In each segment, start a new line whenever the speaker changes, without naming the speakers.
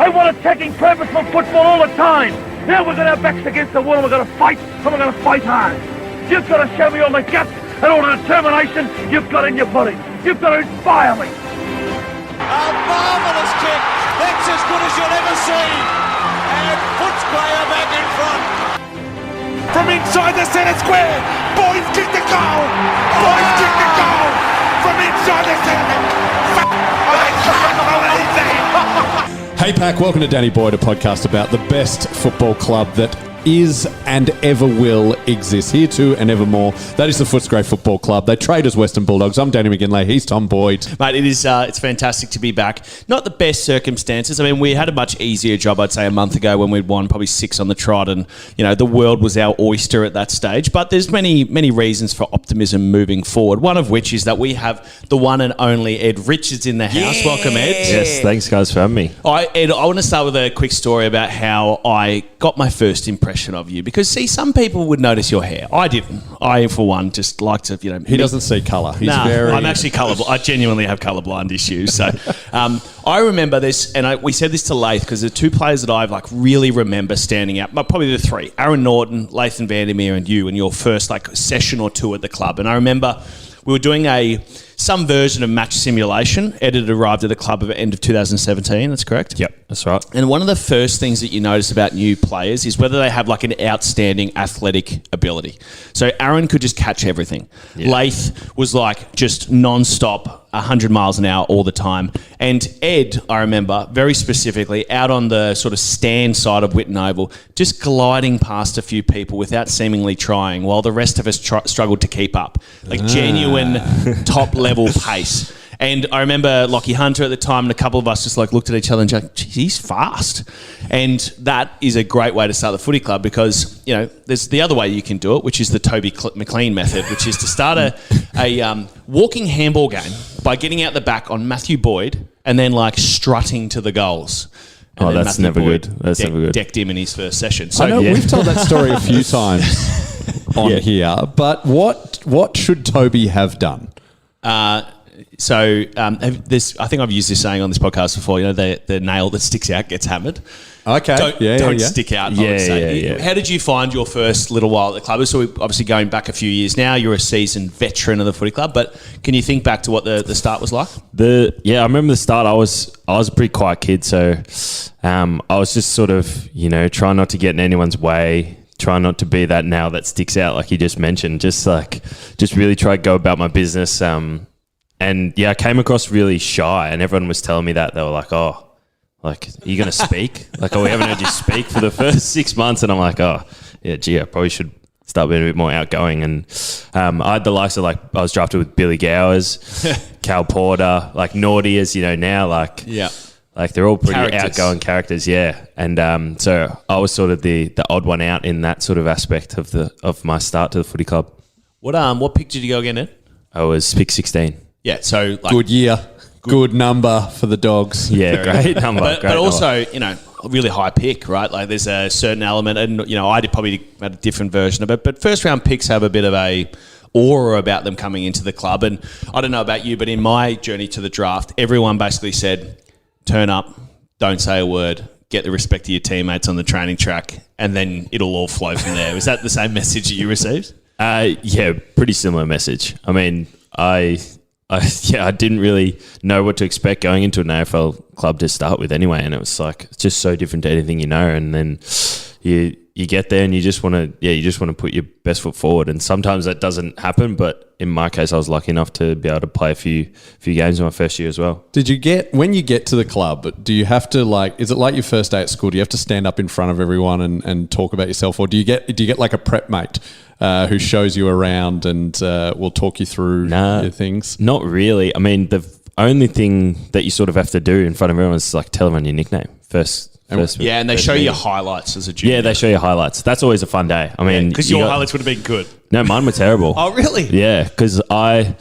They want attacking, purposeful football all the time. Now we've got our backs against the wall and we're going to fight, and we're going to fight hard. You've got to show me all the guts and all the determination you've got in your body. You've got to inspire me.
A marvellous kick. That's as good as you'll ever see. And puts player back in front.
From inside the centre square. Boys kick the goal. Boys kick the goal. From inside the centre. I can't believe that.
Hey Pack, welcome to Danny Boyd, a podcast about the best football club that is and ever will exist, here too and evermore. That is the Footscray Football Club. They trade as Western Bulldogs. I'm Danny McGinley. He's Tom Boyd.
Mate, it's fantastic to be back. Not the best circumstances. I mean, we had a much easier job, I'd say, a month ago when we'd won probably 6 on the trot, and the world was our oyster at that stage. But there's many reasons for optimism moving forward. One of which is that we have the one and only Ed Richards in the house. Welcome, Ed.
Yes, thanks guys for having me.
Ed, I want to start with a quick story about how I got my first impression of you, because see, some people would notice your hair. I didn't. I, for one, just like to,
He doesn't see colour.
I'm actually colourblind. I genuinely have colourblind issues. So I remember this, and we said this to Lath, because the 2 players that I've really remember standing out, probably the 3, Aaron Norton, Lathan Vandermeer, and you, in your first session or 2 at the club. And I remember we were doing some version of match simulation. Ed had arrived at the club at the end of 2017, that's correct?
Yep, that's right.
And one of the first things that you notice about new players is whether they have an outstanding athletic ability. So Aaron could just catch everything. Yeah. Lath was just non-stop, 100 miles an hour all the time. And Ed, I remember, very specifically, out on the sort of stand side of Whitten Oval, just gliding past a few people without seemingly trying, while the rest of us struggled to keep up. Genuine top-level pace. And I remember Lockie Hunter at the time, and a couple of us just looked at each other and just, geez, he's fast. And that is a great way to start the footy club, because, there's the other way you can do it, which is the Toby McLean method, which is to start a walking handball game by getting out the back on Matthew Boyd and then strutting to the goals. And
that's never good. That's never good.
Decked him in his first session. So
I know we've told that story a few times on here, but what should Toby have done?
So I think I've used this saying on this podcast before. The nail that sticks out gets hammered.
Okay.
Don't stick out. I would say. How did you find your first little while at the club? So we're obviously going back a few years now. You're a seasoned veteran of the footy club, but can you think back to what the start was like?
I remember the start. I was a pretty quiet kid, so I was just sort of trying not to get in anyone's way. Try not to be that nail that sticks out, like you just mentioned. Just really try to go about my business. And I came across really shy, and everyone was telling me that. They were like, "Oh, are you going to speak? We haven't heard you speak for the first 6 months." And I'm like, "Oh, yeah, gee, I probably should start being a bit more outgoing." And I had the likes of I was drafted with Billy Gowers, Cal Porter, naughty as now, they're all pretty outgoing characters, yeah. And so I was sort of the odd one out in that sort of aspect of my start to the footy club.
What pick did you go again, Ed?
I was pick 16.
Yeah, so
good year, good number for the Dogs.
Yeah, great number.
But also, a really high pick, right? There's a certain element, and I probably had a different version of it. But first round picks have a bit of a aura about them coming into the club. And I don't know about you, but in my journey to the draft, everyone basically said, turn up, don't say a word, get the respect of your teammates on the training track, and then it'll all flow from there. Was that the same message that you received?
Yeah, pretty similar message. I mean, I didn't really know what to expect going into an AFL club to start with anyway, and it was it's just so different to anything and then you get there and you just want to put your best foot forward, and sometimes that doesn't happen, but in my case I was lucky enough to be able to play a few games in my first year as well.
When you get to the club, do you have to is it like your first day at school? Do you have to stand up in front of everyone and talk about yourself, or do you get a prep mate who shows you around and will talk you through your things?
Not really. I mean, the only thing that you sort of have to do in front of everyone is tell everyone your nickname first.
And they show you highlights as a junior.
Yeah, they show you highlights. That's always a fun day. I mean,
because your highlights would have been good.
No, mine were terrible.
Oh, really?
Yeah, because I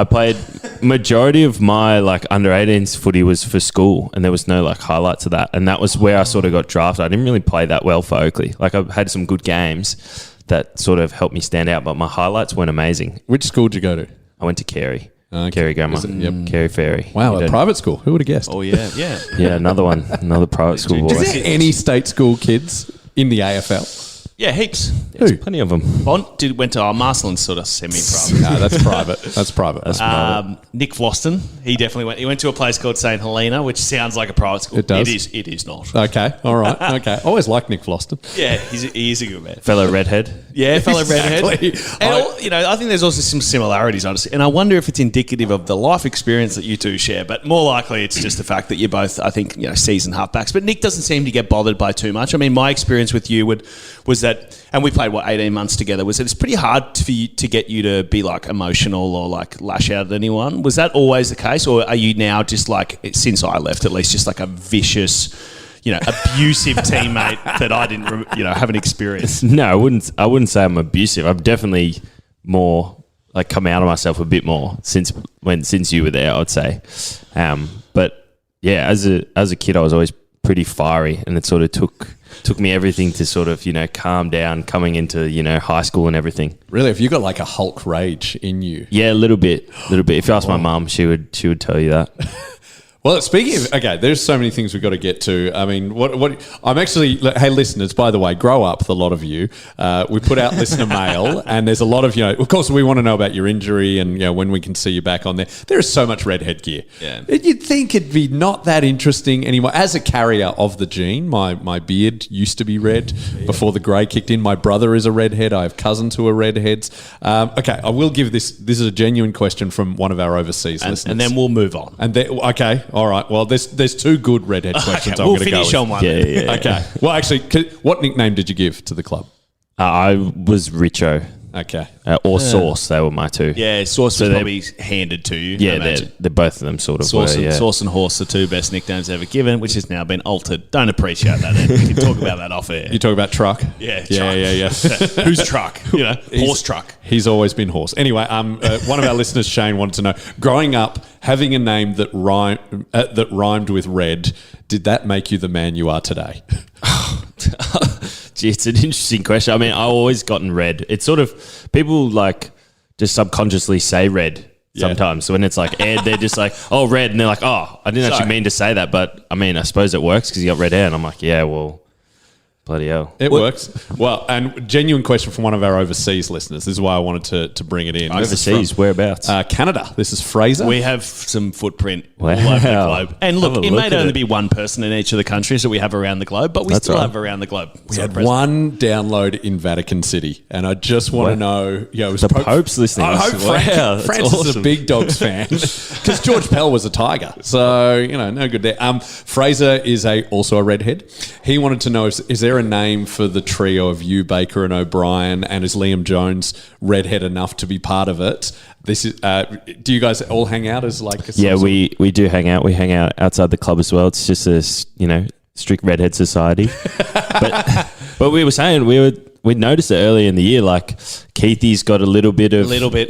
played majority of my under 18s footy was for school, and there was no highlights of that, and that was where I sort of got drafted. I didn't really play that well for Oakley. I had some good games that sort of helped me stand out, but my highlights weren't amazing.
Which school did you go to?
I went to Carey. Kerry Grammar.
Yep.
Kerry Ferry.
Wow,
You
a
don't-
private school. Who would have guessed?
Oh, yeah, yeah.
Yeah, another one. Another private school boy.
Is there any state school kids in the AFL?
Yeah, heaps.
There's plenty of them.
Bond went to Marsland sort of semi-private.
No, that's private. That's private.
Nick Floston, he definitely went. He went to a place called St Helena, which sounds like a private school.
It does.
It is not.
Okay. All right. Okay. Always liked Nick Floston.
Yeah, he is a good man.
Fellow redhead.
Yeah, fellow
Exactly.
redhead. And I think there's also some similarities, honestly. And I wonder if it's indicative of the life experience that you two share. But more likely, it's just the fact that you're both, I think, seasoned halfbacks. But Nick doesn't seem to get bothered by too much. I mean, my experience with you was that, and we played 18 months together. Was that it's pretty hard for you to get you to be like emotional or like lash out at anyone. Was that always the case, or are you now just like, since I left at least, just like a vicious, abusive teammate that I didn't, haven't experienced?
No, I wouldn't say I'm abusive. I've definitely more like come out of myself a bit more since you were there, I'd say. But yeah, as a kid, I was always pretty fiery, and it sort of took me everything to sort of calm down coming into high school and everything.
Really, have you got like a Hulk rage in you?
Yeah, a little bit. If you ask my mum, she would tell you that.
Well, speaking of, okay, there's so many things we've got to get to. I mean, what I'm actually, hey, listeners, by the way, grow up, a lot of you. We put out listener mail, and there's a lot of, of course, we want to know about your injury and, when we can see you back on there. There is so much redhead gear.
Yeah.
You'd think it'd be not that interesting anymore. As a carrier of the gene, my beard used to be red before the grey kicked in. My brother is a redhead. I have cousins who are redheads. Okay, I will give this is a genuine question from one of our overseas listeners.
And then we'll move on.
And okay, all right. Well, there's two good redhead questions.
We'll
I'm going to go
finish
with.
on one.
Yeah.
Okay. Well, actually, what nickname did you give to the club?
I was Richo
Okay.
or Sauce. They were my two.
Yeah, Sauce was
they're-
probably handed to you. I
Yeah,
imagine.
they're both of them sort of
Sauce,
were,
and,
yeah.
Sauce and Horse, the two best nicknames ever given, which has now been altered. Don't appreciate that. Ed. We can talk about that off air.
You talk about truck?
Yeah,
Yeah.
Who's truck? Horse truck.
He's always been horse. Anyway, one of our listeners, Shane, wanted to know, growing up, having a name that rhymed with red, did that make you the man you are today?
Gee, it's an interesting question. I mean, I've always gotten red. It's sort of, people like just subconsciously say red sometimes. So when it's like Ed, they're just like, oh, red. And they're like, oh, I didn't actually mean to say that. But I mean, I suppose it works because you got red hair. And I'm like, yeah, well, bloody hell.
It works. Well, and genuine question from one of our overseas listeners. This is why I wanted to bring it in. This is
Overseas,
from,
whereabouts?
Canada. This is Fraser.
We have some footprint
Wow.
all over the globe. And look,
Have a
it
look
may
at
only
it.
be one person in each of the countries that we have around the globe, but we
That's
still
right.
have around the globe.
We had one download in Vatican City, and I just want to know, it was
The Pope's listening.
I hope
Wow, that's
Francis is a
awesome.
big Dogs fan because George Pell was a Tiger, so no good there. Fraser is also a redhead. He wanted to know, is there a name for the trio of you, Baker, and O'Brien, and is Liam Jones redhead enough to be part of it? This is. Do you guys all hang out as like?
Yeah, we do hang out. We hang out outside the club as well. It's just a strict redhead society. but we were saying we noticed it early in the year. Like Keithy's got a little bit,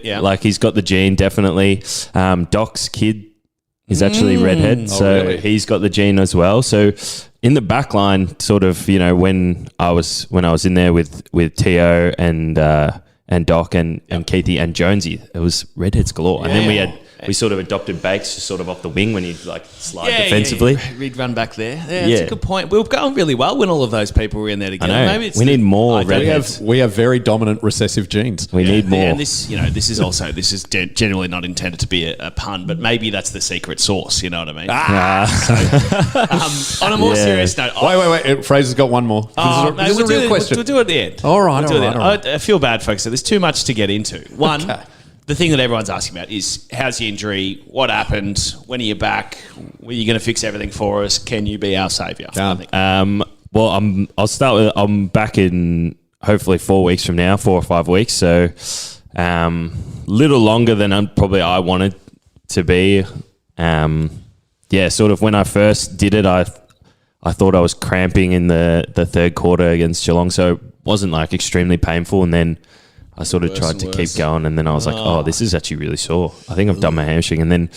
yeah. Like he's got the gene definitely. Doc's kid is actually redhead, so
really?
he's got the gene as well. So in the back line, sort of, when I was in there with Tio and Doc and Keithy and Jonesy, it was redheads galore. And then we sort of adopted Bakes just sort of off the wing when he'd like slide defensively.
Yeah. We'd run back there. Yeah, that's a good point. We were going really well when all of those people were in there together.
I know.
Maybe it's
we need more
I don't
redheads.
We have very dominant recessive genes.
We need more.
Yeah, and this is generally not intended to be a pun, but maybe that's the secret sauce. You know what I mean? On a more serious note,
Wait. Fraser's got one more. This is a real question.
We'll do it at the end.
All right,
We'll do it
all
at the
right.
end. I feel bad, folks. So there's too much to get into. One,
Okay.
the thing that everyone's asking about is how's the injury? What happened? When are you back? Are you going to fix everything for us? Can you be our saviour?
Done.
Well, I'll start with, I'm back in hopefully 4 weeks from now, 4 or 5 weeks. So, little longer than I wanted to be. Sort of when I first did it, I thought I was cramping in the third quarter against Geelong. So it wasn't like extremely painful. And then I sort of tried to keep going. And then I was like, oh, this is actually really sore. I think I've done my hamstring. And then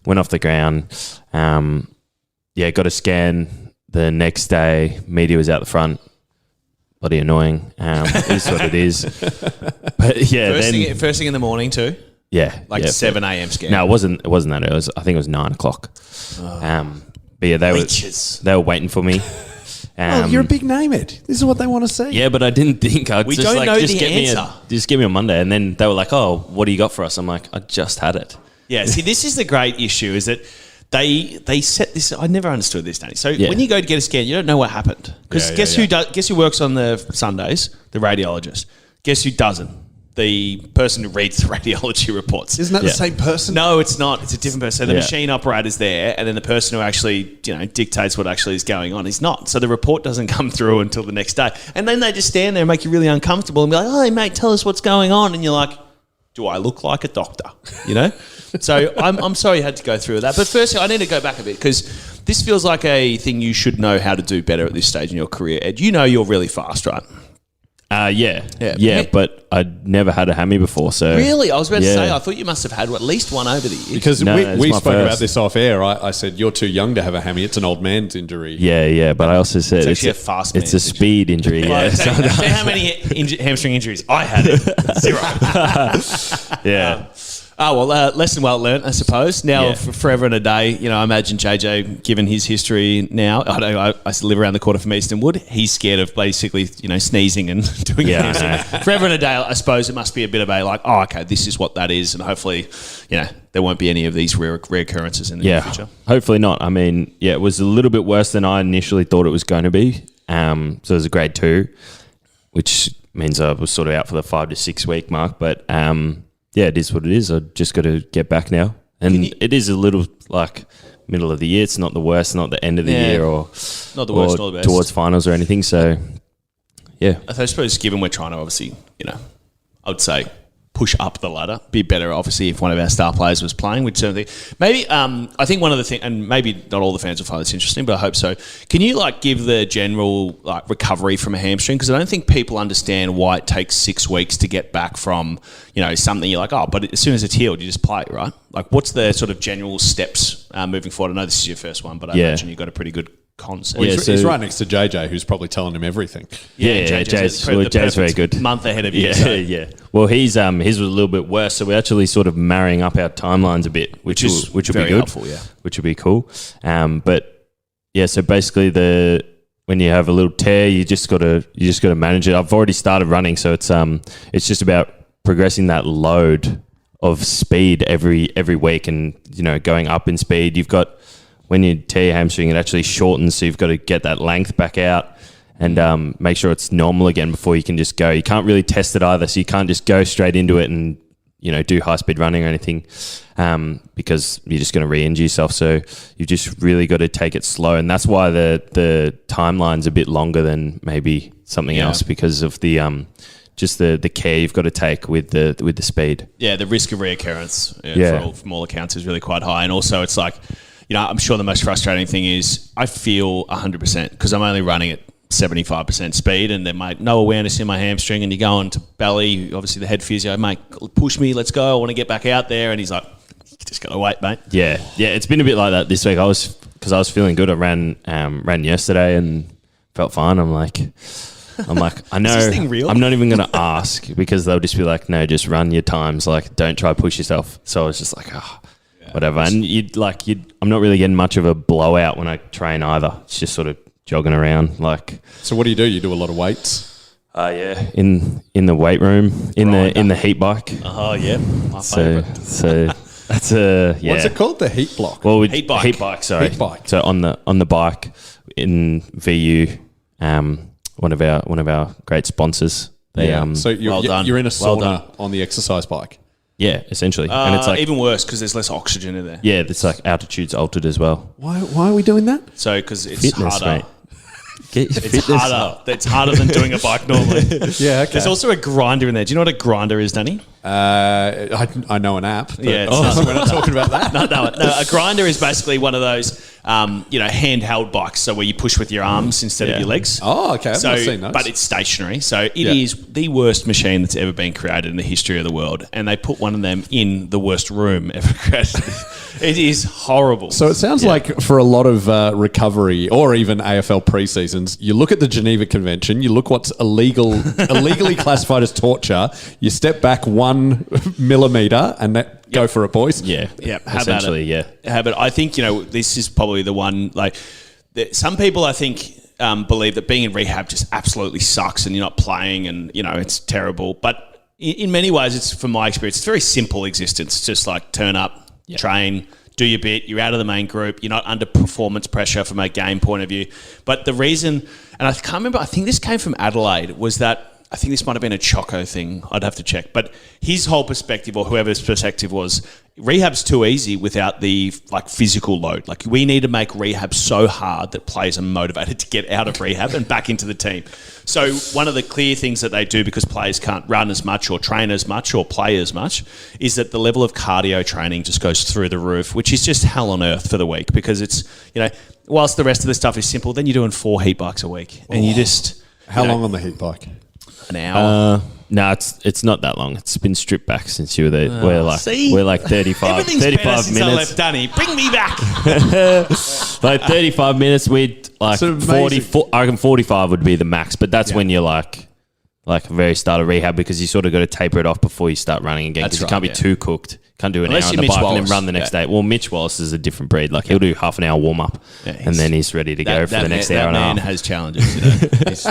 went off the ground. Got a scan the next day. Media was out the front. Bloody annoying. It is what it is. But yeah,
First thing in the morning too.
Yeah.
Like
yeah,
7 a.m. scan.
No, it wasn't that early. I think it was 9 o'clock. But yeah,
Leeches.
they were waiting for me.
Oh, you're a big name, Ed. This is what they want to see.
Yeah, but I didn't think I'd
We
just
don't
like,
know
just
the
get
answer.
just give me on Monday. And then they were like, oh, what do you got for us? I'm like, I just had it.
Yeah, see, this is the great issue is that they set this. I never understood this, Danny. So when you go to get a scan, you don't know what happened because guess who works on the Sundays? The radiologist. Guess who doesn't? The person who reads the radiology reports.
Isn't that the same person?
No, it's not. It's a different person. So the machine operator's there, and then the person who actually, dictates what actually is going on is not. So the report doesn't come through until the next day. And then they just stand there and make you really uncomfortable and be like, "Oh, mate, tell us what's going on." And you're like, "Do I look like a doctor?" So I'm sorry you had to go through that. But firstly, I need to go back a bit because this feels like a thing you should know how to do better at this stage in your career, Ed. You know you're really fast, right?
Yeah, but I'd never had a hammy before, so...
Really? I was about to say, I thought you must have had at least one over the years.
Because
No,
we
it's my
spoke about
first.
this off air. I said, you're too young to have a hammy. It's an old man's injury.
Yeah, but I also said
It's actually a fast
it's a
man's
speed injury. Yeah,
So how many hamstring injuries? I had it. 0.
yeah.
Lesson well learnt, I suppose. Now, forever and a day, I imagine JJ, given his history now, I know I live around the corner from Eastonwood. He's scared of basically, sneezing and doing it. Forever and a day, I suppose it must be a bit of a like, oh, okay, this is what that is. And hopefully, there won't be any of these rare occurrences in the near future.
Hopefully not. I mean, it was a little bit worse than I initially thought it was going to be. So it was a grade 2, which means I was sort of out for the 5 to 6 week mark. But it is what it is. I just got to get back now. And it is a little like middle of the year. It's not the worst, not the end of the year or
not the worst, not the best.
Towards finals or anything. So, yeah.
I suppose given we're trying to obviously, I would say push up the ladder. Be better, obviously, if one of our star players was playing. We'd certainly maybe. I think one of the things, and maybe not all the fans will find this interesting, but I hope so. Can you give the general recovery from a hamstring? Because I don't think people understand why it takes 6 weeks to get back from something you're like, oh, but as soon as it's healed, you just play, right? What's the sort of general steps moving forward? I know this is your first one, but I imagine you've got a pretty good concept.
Well, he's right next to JJ, who's probably telling him everything.
Jay's very good.
Month ahead of you.
Yeah. Well, his was a little bit worse, so we're actually sort of marrying up our timelines a bit, which will be good.
Helpful,
which will be cool. But yeah, so basically when you have a little tear, you just got to manage it. I've already started running, so it's just about progressing that load of speed every week, and going up in speed. You've got, when you tear your hamstring, it actually shortens, so you've got to get that length back out and make sure it's normal again before you can just go. You can't really test it either, so you can't just go straight into it and do high-speed running or anything because you're just going to re-injure yourself. So you've just really got to take it slow, and that's why the timeline's a bit longer than maybe something else, because of the just the care you've got to take with the speed.
Yeah, the risk of reoccurrence from all accounts is really quite high, and also it's like, I'm sure the most frustrating thing is I feel 100% because I'm only running at 75% speed, and then no awareness in my hamstring, and you go on to Belly, obviously the head physio, mate, push me, let's go, I want to get back out there, and he's like, you just got to wait, mate.
Yeah, it's been a bit like that this week. I was feeling good. I ran yesterday and felt fine. I'm like, I know.
Is this thing real?
I'm not even going to ask because they'll just be like, no, just run your times. Don't try to push yourself. So I was just like, whatever. And I'm not really getting much of a blowout when I train either. It's just sort of jogging around.
So what do? You do a lot of weights?
In the weight room, in the heat bike.
Oh yeah, my favourite.
So that's
What's it called? The heat block.
Well,
heat bike.
Sorry.
Heat bike.
So on the bike in VU, one of our great sponsors.
So you're in a sauna on the exercise bike.
Yeah, essentially. And it's
even worse because there's less oxygen in there.
Yeah, it's altitude's altered as well.
Why are we doing that?
So because it's
Fitness,
harder.
mate. Get your
It's
fitness
harder.
up.
It's harder than doing a bike normally.
Yeah, okay.
There's also a grinder in there. Do you know what a grinder is, Danny?
I know an app. But
Yeah,
we're not talking about that.
No, a grinder is basically one of those, handheld bikes. So where you push with your arms instead of your legs.
Oh, okay. I've not seen those.
But it's stationary. So it is the worst machine that's ever been created in the history of the world. And they put one of them in the worst room ever created. It is horrible.
So it sounds like for a lot of recovery or even AFL pre-seasons, you look at the Geneva Convention, you look what's illegally classified as torture, you step back 1 millimetre and go for it, boys.
Yeah.
How
Essentially,
about it? How about, I think, this is probably the one, like, some people, I think, believe that being in rehab just absolutely sucks and you're not playing and, it's terrible. But in many ways, it's, from my experience, it's a very simple existence. It's just like turn up, train, do your bit, you're out of the main group, you're not under performance pressure from a game point of view. But the reason, and I can't remember, I think this came from Adelaide, was that, I think this might have been a Choco thing, I'd have to check, but his whole perspective, or whoever's perspective, was rehab's too easy without the physical load. Like, we need to make rehab so hard that players are motivated to get out of rehab and back into the team. So one of the clear things that they do, because players can't run as much or train as much or play as much, is that the level of cardio training just goes through the roof, which is just hell on earth for the week, because it's, whilst the rest of the stuff is simple, then you're doing 4 heat bikes a week and you just...
How long on the heat bike?
An hour.
No, it's not that long. It's been stripped back since you were there. We're like 35
Everything's better
minutes.
since I left Danny. Bring me back.
Like 35 minutes. We'd like 40. I reckon 45 would be the max, but that's when you're like very start of rehab, because you sort of got to taper it off before you start running again, because you can't be too cooked. Can't do an
Unless
hour on
you're
the
Mitch
bike and
Wallace.
then run the next day. Well, Mitch Wallace is a different breed. Like, he'll do half an hour warm up and then he's ready to go for the next hour and a half.
That man has challenges.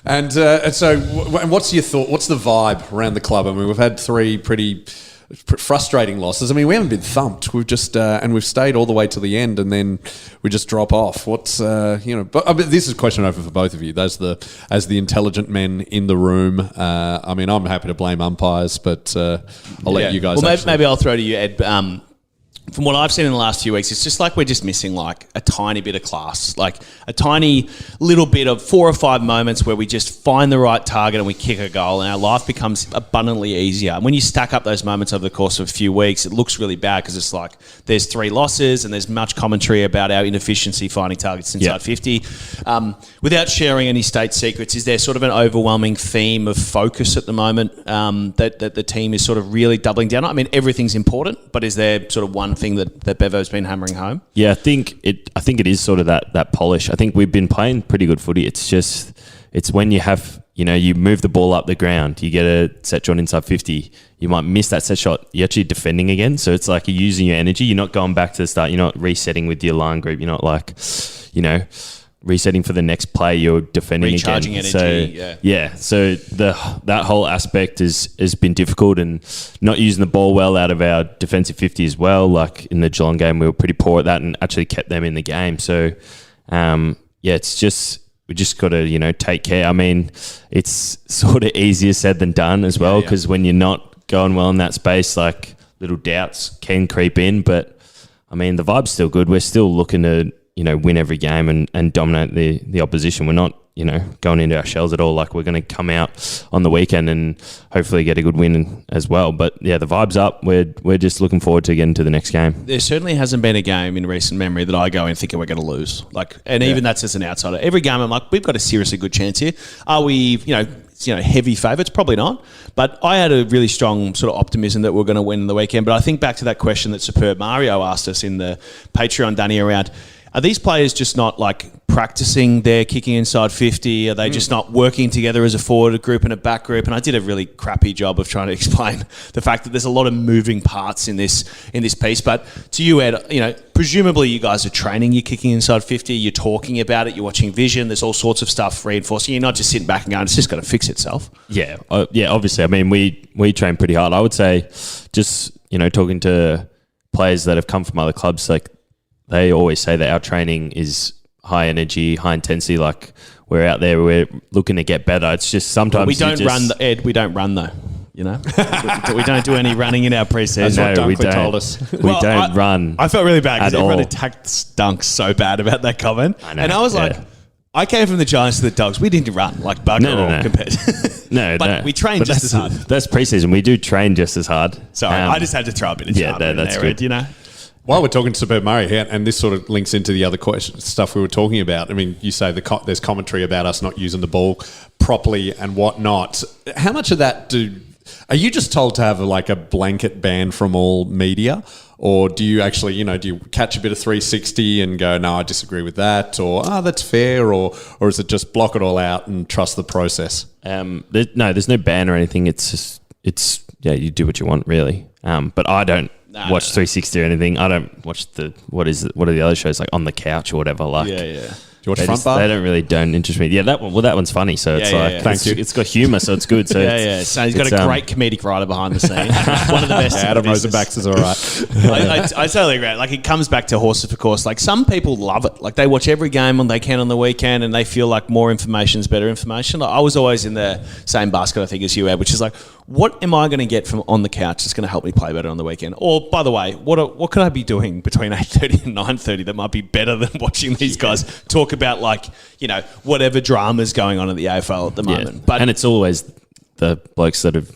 And so, what's your thought? What's the vibe around the club? I mean, we've had 3 pretty frustrating losses. I mean, we haven't been thumped. We've just and we've stayed all the way to the end, and then we just drop off. What's But I mean, this is a question over for both of you. As the intelligent men in the room. I mean, I'm happy to blame umpires, but I'll let you guys.
Well, maybe I'll throw to you, Ed. From what I've seen in the last few weeks, it's just like we're just missing like a tiny bit of class, like a tiny little bit of 4 or 5 moments where we just find the right target and we kick a goal, and our life becomes abundantly easier. And when you stack up those moments over the course of a few weeks, it looks really bad, because it's like there's 3 losses and there's much commentary about our inefficiency finding targets inside 50. Without sharing any state secrets, is there sort of an overwhelming theme of focus at the moment that the team is sort of really doubling down on? I mean, everything's important, but is there sort of one thing that Bevo's been hammering home?
Yeah, I think it is sort of that polish. I think we've been playing pretty good footy. It's when you have, you move the ball up the ground, you get a set shot inside 50, you might miss that set shot, you're actually defending again. So it's like you're using your energy. You're not going back to the start. You're not resetting with your line group. You're not like, resetting for the next play, you're defending
recharging
again.
Energy,
so that whole aspect has been difficult, and not using the ball well out of our defensive 50 as well. Like in the Geelong game, we were pretty poor at that and actually kept them in the game. So it's just, we just got to take care. I mean, it's sort of easier said than done as well, because when you're not going well in that space, like little doubts can creep in. But I mean, the vibe's still good. We're still looking to win every game and dominate the opposition. We're not, going into our shells at all. Like, we're going to come out on the weekend and hopefully get a good win as well. But yeah, the vibe's up. We're just looking forward to getting to the next game.
There certainly hasn't been a game in recent memory that I go in thinking we're going to lose. Even that's as an outsider. Every game I'm like, we've got a seriously good chance here. Are we, heavy favourites? Probably not. But I had a really strong sort of optimism that we're going to win the weekend. But I think back to that question that Superb Mario asked us in the Patreon, Danny, around, are these players just not practicing their kicking inside 50? Are they just not working together as a forward group and a back group? And I did a really crappy job of trying to explain the fact that there's a lot of moving parts in this piece. But to you, Ed, presumably you guys are training your kicking inside 50. You're talking about it. You're watching vision. There's all sorts of stuff reinforcing. You're not just sitting back and going, it's just going to fix itself.
Yeah, obviously. I mean, we train pretty hard. I would say, just talking to players that have come from other clubs, they always say that our training is high energy, high intensity. Like, we're out there, we're looking to get better. It's just sometimes
we don't run, Ed. We don't run though. We don't do any running in our preseason.
That's what
we
Dunkley
told us.
We don't run.
I felt really bad because everyone
all.
attacked Dunk so bad about that comment,
I know,
and I was like, I came from the Giants to the Dogs. We didn't run like bugger all compared.
No,
we train just as hard.
That's preseason. We do train just as hard.
Sorry, I just had to throw a bit of drama in
that's
there,
good.
Ed,
While we're talking to Superb Murray here, and this sort of links into the other stuff we were talking about. I mean, you say there's commentary about us not using the ball properly and whatnot. How much of that are you just told to have like a blanket ban from all media? Or do you actually, do you catch a bit of 360 and go, no, I disagree with that? Or, that's fair? Or is it just block it all out and trust the process?
There's no ban or anything. It's you do what you want, really. But I don't watch 360 or anything. I don't watch what are the other shows, like On the Couch or whatever. Like,
Yeah.
Do you watch Front Bar?
They don't interest me. Yeah, that one's funny. So it's
Thank you.
It's got humour, so it's good. So
So he's got a great comedic writer behind the scenes. One of the best.
Adam Rosenbach's is all right.
I totally agree. Like, it comes back to horses for course. Like, some people love it. Like, they watch every game on the weekend, and they feel like more information is better information. Like, I was always in the same basket, I think, as you had, which is like, what am I going to get from On the Couch that's going to help me play better on the weekend? Or, by the way, what could I be doing between 8:30 and 9:30 that might be better than watching these guys talk about, like, whatever drama's going on at the AFL at the moment?
And it's always the blokes that have,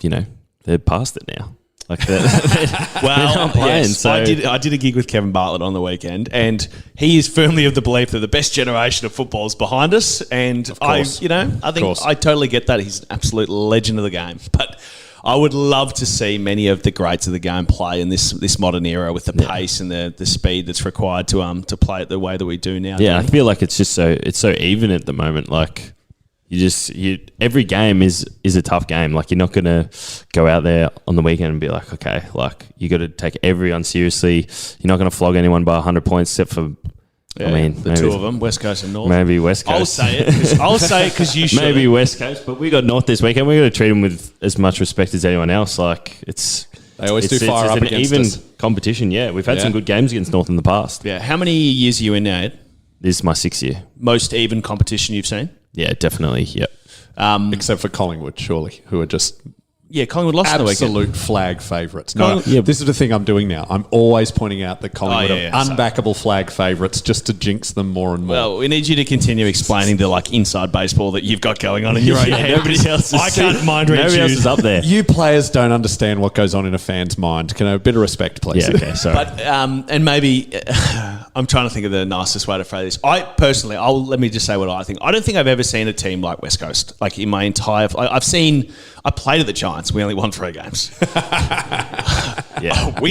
they're past it now. Like they're not playing,
yes,
so.
I did a gig with Kevin Bartlett on the weekend, and he is firmly of the belief that the best generation of football is behind us. And I think I totally get that. He's an absolute legend of the game. But I would love to see many of the greats of the game play in this modern era with the pace and the speed that's required to play it the way that we do now.
Yeah, I feel like it's so even at the moment. Like, every game is a tough game. Like, you're not going to go out there on the weekend and be like, okay, like, you got to take everyone seriously. You're not going to flog anyone by 100 points except for,
the two of them, West Coast and North.
Maybe West Coast.
I'll say it because you should.
Maybe West Coast, but we got North this weekend. We got to treat them with as much respect as anyone else. Like,
they always do fire up
an
against
even
us.
Competition. Yeah, we've had some good games against North in the past.
Yeah. How many years are you in now, Ed?
This is my 6th year.
Most even competition you've seen?
Yeah, definitely. Yep.
Except for Collingwood, surely, who are just
Collingwood lost on the weekend.
absolute flag favourites. This is the thing I'm doing now. I'm always pointing out that Collingwood are unbackable flag favourites just to jinx them more and more.
Well, we need you to continue explaining the inside baseball that you've got going on in your own head.
Nobody else
I can't mind read
Nobody else
you.
is up there.
You players don't understand what goes on in a fan's mind. Can I have a bit of respect, please?
Yeah, okay, sorry.
But and maybe I'm trying to think of the nicest way to phrase this. I personally, let me just say what I think. I don't think I've ever seen a team like West Coast. Like, in my entire, I played at the Giants. We only won 3 games. We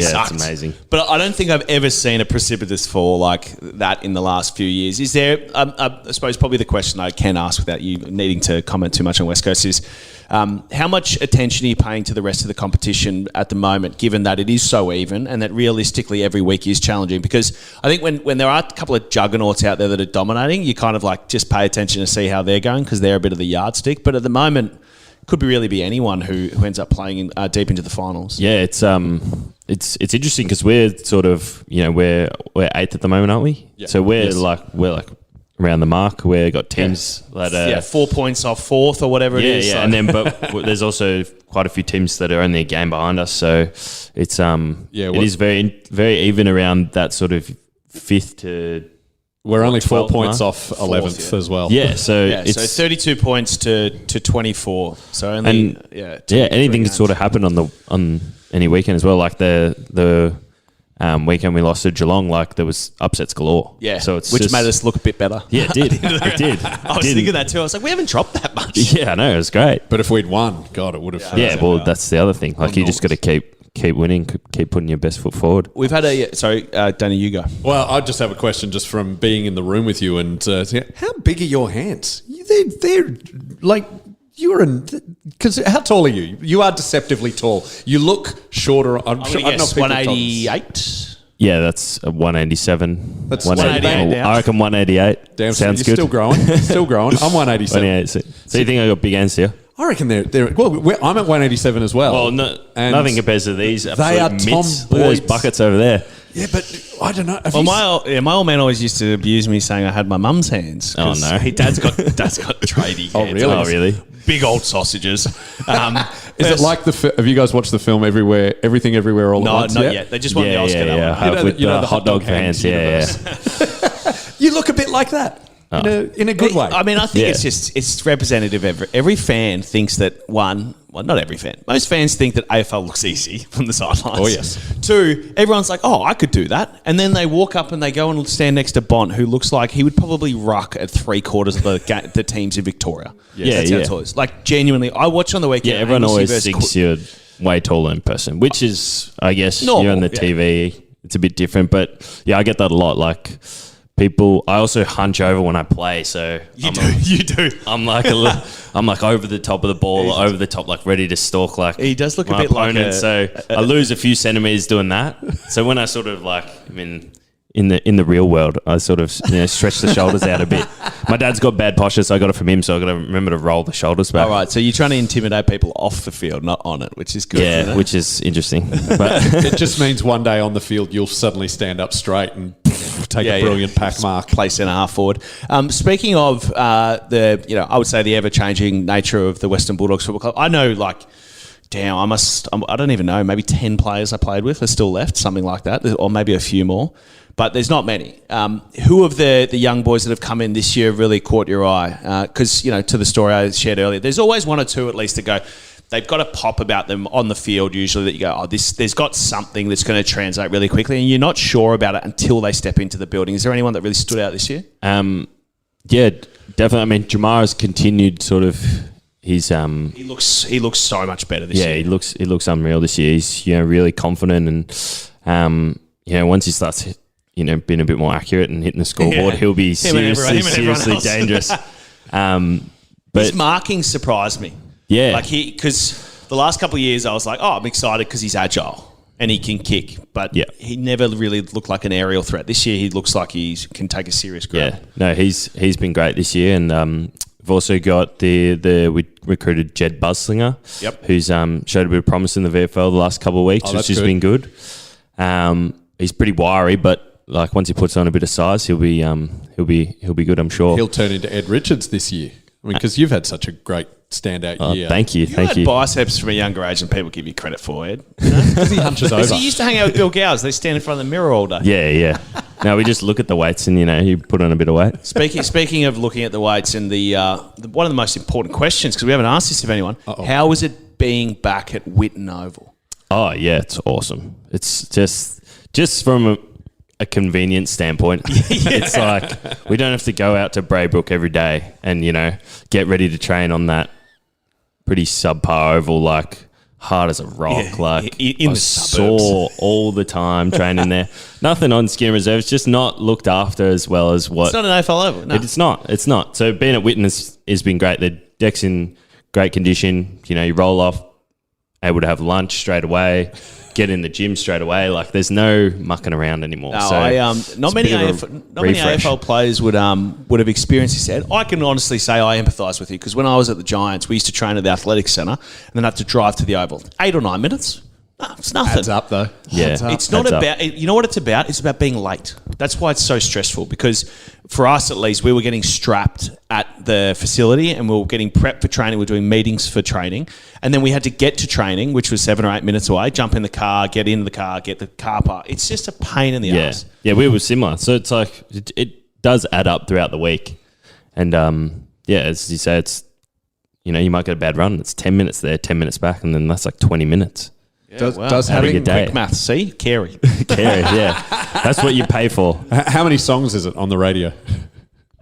sucked.
It's amazing.
But I don't think I've ever seen a precipitous fall like that in the last few years. Is there? I suppose probably the question I can ask without you needing to comment too much on West Coast is, how much attention are you paying to the rest of the competition at the moment, given that it is so even and that realistically every week is challenging? Because I think when there are a couple of juggernauts out there that are dominating, you kind of just pay attention to see how they're going because they're a bit of the yardstick. But at the moment, could really be anyone who ends up playing deep into the finals.
Yeah, it's interesting because we're sort of we're 8th at the moment, aren't we?
Yeah.
So we're like around the mark. We've got teams that
4 points off 4th or whatever it is.
Yeah, and then but there's also quite a few teams that are only a game behind us. So it's it is very very even around that sort of 5th to.
We're only 4
12th
points
mark?
off 11th as well.
Yeah, so
so 32 points to 24. So only
anything can sort of happen on any weekend as well. Like the weekend we lost to Geelong, like there was upsets galore.
Yeah,
so it's
which made us look a bit better.
Yeah, it did. It did.
I was thinking that too. I was like, we haven't dropped that much.
Yeah, I know, it was great.
But if we'd won, God, it would have.
Yeah, well, that's the other thing. Like, you just got to keep winning, keep putting your best foot forward.
We've had Danny, you go.
Well, I just have a question just from being in the room with you and how big are your hands? They're like, because how tall are you? You are deceptively tall. You look shorter. I'm sure. I don't know if people
188.
Yeah, that's 187.
That's
188. I reckon 188.
Damn,
sounds
you're
good.
Still growing. Still growing. I'm 187.
188. So you think I got big hands here?
I reckon they're well. I'm at 187 as well.
Well,
And
nothing compares to these.
They are
mitts.
Tom
Look at those
Boyd's.
buckets over there.
Yeah, but I don't know.
Well, my old man always used to abuse me saying I had my mum's hands.
Oh, no.
Dad's got tradie hands.
really?
Oh, really?
Big old sausages.
Is it like have you guys watched the film Everything Everywhere All at Once?
Not yet. They just won the Oscar.
Yeah.
You know
With
the
the hot dog fans. Yeah.
You look a bit like that. in a good way.
I mean, I think it's representative. Every fan thinks that not every fan. Most fans think that AFL looks easy from the sidelines.
Oh, yes.
2, everyone's like, I could do that. And then they walk up and they go and stand next to Bont, who looks like he would probably ruck at 3/4 of the teams in Victoria.
Yes.
That's how tall he is. Like, genuinely, I watch on the weekend.
Yeah, everyone always thinks you're way taller in person, which is, I guess,
Normal,
you're on the TV. It's a bit different. But, yeah, I get that a lot. Like, people, I also hunch over when I play, so
You do.
I'm like I'm like over the top of the ball, over the top, like ready to stalk. Like
He does look a
my
bit like
opponent, so I lose a few centimeters doing that. So when I sort of like, I mean, in the real world, I sort of stretch the shoulders out a bit. My dad's got bad posture, so I got it from him. So I got to remember to roll the shoulders back.
All right, so you're trying to intimidate people off the field, not on it, which is good.
Yeah,
isn't it?
which is interesting. But
It just means one day on the field you'll suddenly stand up straight and take a brilliant pack mark.
Play centre half forward. Speaking of I would say the ever changing nature of the Western Bulldogs Football Club. I know, like, damn, I don't even know. Maybe 10 players I played with are still left, something like that, or maybe a few more. But there's not many. Who of the young boys that have come in this year really caught your eye? Because, to the story I shared earlier, there's always one or two at least that go, they've got a pop about them on the field usually that you go, there's got something that's going to translate really quickly, and you're not sure about it until they step into the building. Is there anyone that really stood out this year?
yeah, definitely. I mean, Jamar's continued sort of his
He looks so much better this year.
he looks unreal this year. He's really confident, and once he starts being a bit more accurate and hitting the scoreboard, he'll be seriously dangerous. But
his marking surprised me.
yeah,
Because the last couple of years I was like, I'm excited because he's agile and he can kick, but he never really looked like an aerial threat. This year he looks like he can take a serious grab.
yeah. No, he's been great this year, and we've also got we recruited Jed Buzzslinger, who's showed a bit of promise in the VFL the last couple of weeks, which has been good. He's pretty wiry, but like once he puts on a bit of size, he'll be good, I'm sure.
He'll turn into Ed Richards this year. I mean, because you've had such a great standout year.
Thank you.
You had biceps from a younger age, and people give you credit for it.
Because he hunches over.
He used to hang out with Bill Gowers. They stand in front of the mirror all day.
Yeah. Now we just look at the weights, and you put on a bit of weight.
Speaking of looking at the weights, and the one of the most important questions, because we haven't asked this of anyone, how is it being back at Whitten Oval?
Oh yeah, it's awesome. It's just from a convenience standpoint. It's like we don't have to go out to Braybrook every day and get ready to train on that pretty subpar oval, like hard as a rock, like
in the
sore all the time training there. Nothing on Skin Reserve. It's just not looked after as well as what.
It's not an AFL oval. No.
It's not. So being at Whitten has been great. The deck's in great condition. You roll off, able to have lunch straight away, get in the gym straight away. Like there's no mucking around anymore.
No,
so
not many AFL players would have experienced this. I can honestly say I empathise with you, because when I was at the Giants, we used to train at the Athletics Centre and then have to drive to the Oval. 8 or 9 minutes. No, it's nothing.
Adds up, though.
Yeah.
It's not about, you know what it's about? It's about being late. That's why it's so stressful, because for us at least, we were getting strapped at the facility and we were getting prepped for training. We were doing meetings for training. And then we had to get to training, which was 7 or 8 minutes away, jump in the car, get into the car, get the car park. It's just a pain in the ass.
Yeah, we were similar. So it's like, it does add up throughout the week. And as you say, it's, you might get a bad run. It's 10 minutes there, 10 minutes back, and then that's like 20 minutes.
Does
having
having
a day.
Quick maths, see? Carey.
Yeah. That's what you pay for.
How many songs is it on the radio?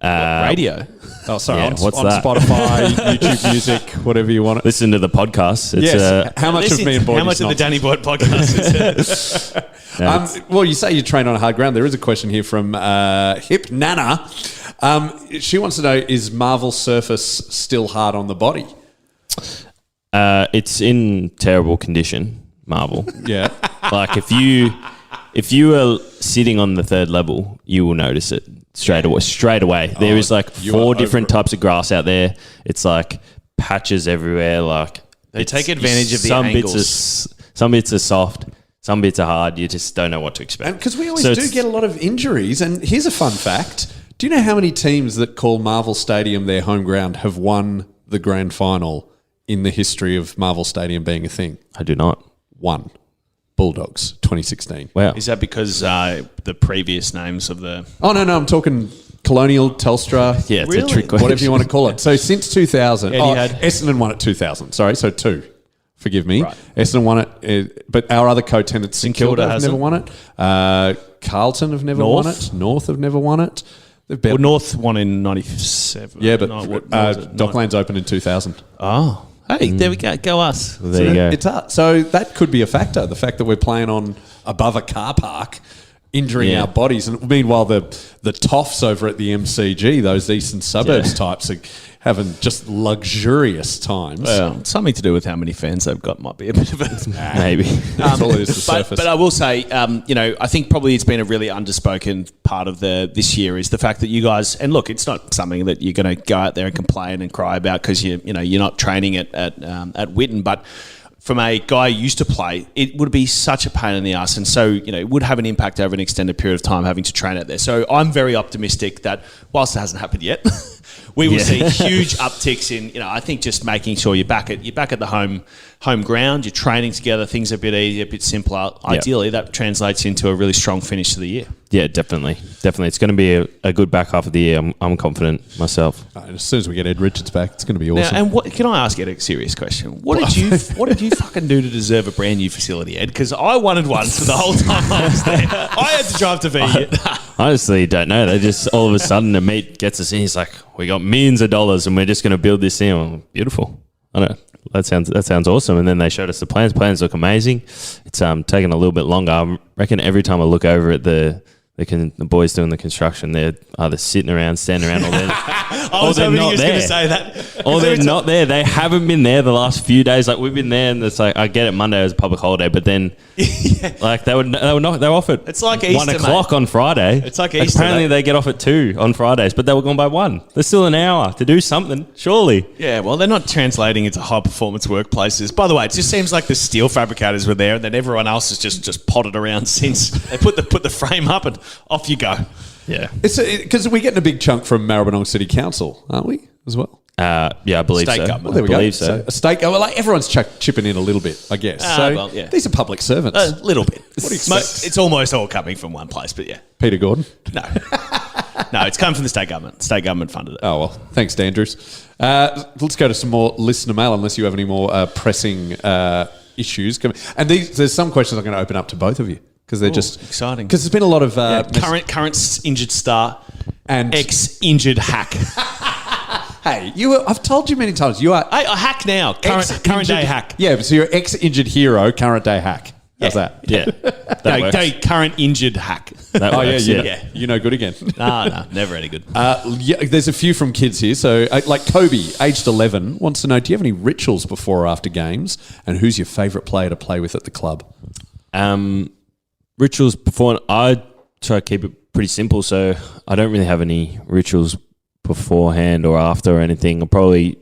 Radio.
Oh, sorry.
Yeah,
on
what's
on
that?
Spotify, YouTube Music, whatever you want.
Listen to the podcast. It's
Yes. How much of me and Boyd?
How much of the Danny Boyd podcast is it?
Well, you say you train on hard ground. There is a question here from Hip Nana. She wants to know, is Marvel Surface still hard on the body?
It's in terrible condition, Marvel.
Yeah.
Like if you are sitting on the third level, you will notice it straight away. There is like 4 different types of grass out there. It's like patches everywhere. Like
They take advantage of the angles.
Some bits are soft, some bits are hard. You just don't know what to expect.
Because we always do get a lot of injuries. And here's a fun fact. Do you know how many teams that call Marvel Stadium their home ground have won the grand final in the history of Marvel Stadium being a thing?
I do not.
1. Bulldogs, 2016.
Wow.
Is that because the previous names of the...
Oh, no, I'm talking Colonial, Telstra.
Yeah, it's
Really?
a trick question.
Whatever you want to call it. So since 2000,
Etihad.
Essendon won it 2000. Sorry, so 2. Forgive me.
Right.
Essendon won it, but our other co-tenants, St Kilda, have
hasn't.
never won it. Carlton have never won it. North have never won it.
Well, North won in 97.
Yeah, but
No, what was it?
Docklands opened in 2000.
Oh. Hey, there we go. Go us.
There you go.
It's hard. So that could be a factor. The fact that we're playing on above a car park, injuring
Yeah.
our bodies, and meanwhile the toffs over at the MCG, those eastern suburbs types, are having just luxurious times.
Well, something to do with how many fans they've got might be a bit of a...
Maybe.
That's all it is. The surface.
But I will say, I think probably it's been a really underspoken part of this year is the fact that you guys, and look, it's not something that you're going to go out there and complain and cry about because you're not training at Whitten, but from a guy who used to play, it would be such a pain in the ass, and so it would have an impact over an extended period of time having to train out there. So I'm very optimistic that whilst it hasn't happened yet, we will see huge upticks in. I think just making sure you're back at the home ground, you're training together, things are a bit easier, a bit simpler. Ideally, that translates into a really strong finish to the year.
Yeah, definitely. It's going to be a good back half of the year. I'm confident myself.
And as soon as we get Ed Richards back, it's going to be awesome.
Now, and can I ask Ed a serious question? What did you fucking do to deserve a brand new facility, Ed? Because I wanted one for the whole time I was there. I had to drive to be.
Honestly, don't know. They just all of a sudden the mate gets us in. He's like, "We got millions of dollars, and we're just going to build this thing." Well, beautiful. I don't know. That sounds awesome. And then they showed us the plans. Plans look amazing. It's taking a little bit longer. I reckon every time I look over at the boys doing the construction, they're either sitting around, standing around, or they're,
I was hoping you was going to say that.
or they're not there. They haven't been there the last few days. Like we've been there, and it's like I get it. Monday was a public holiday, but then like they were off at
It's like Easter,
1 o'clock on Friday.
It's like Easter,
Apparently
mate.
they get off at 2 on Fridays, but they were gone by 1. There's still an hour to do something, surely.
Yeah, well, they're not translating into high-performance workplaces. By the way, it just seems like the steel fabricators were there, and then everyone else has just potted around since. They put the frame up, and off you go.
Yeah.
It's because we're getting a big chunk from Maribyrnong City Council, aren't we, as well?
Yeah, I believe
State
so.
government.
Well, there we
I
go.
believe so.
A state, like everyone's chipping in a little bit, I guess.
Well, yeah.
These are public servants.
A little bit.
What do you expect?
It's almost all coming from one place, but yeah.
Peter Gordon.
No. No, it's come from the state government. State government funded it.
Oh, well, thanks, Dandrews. Let's go to some more listener mail, unless you have any more pressing issues. And there's some questions I'm going to open up to both of you, because they're just
exciting.
Because there's been a lot of
current injured star
and
ex-injured hack.
Hey, I've told you many times you are
A hack now. Current day hack.
Yeah, so you're ex-injued hero, current day hack. How's that?
Yeah. That works.
Current injured hack.
That works,
You know good again.
No, never any good.
There's a few from kids here. So, like Kobe, aged 11, wants to know, do you have any rituals before or after games? And who's your favourite player to play with at the club?
Rituals before, I try to keep it pretty simple, so I don't really have any rituals beforehand or after or anything. I'll probably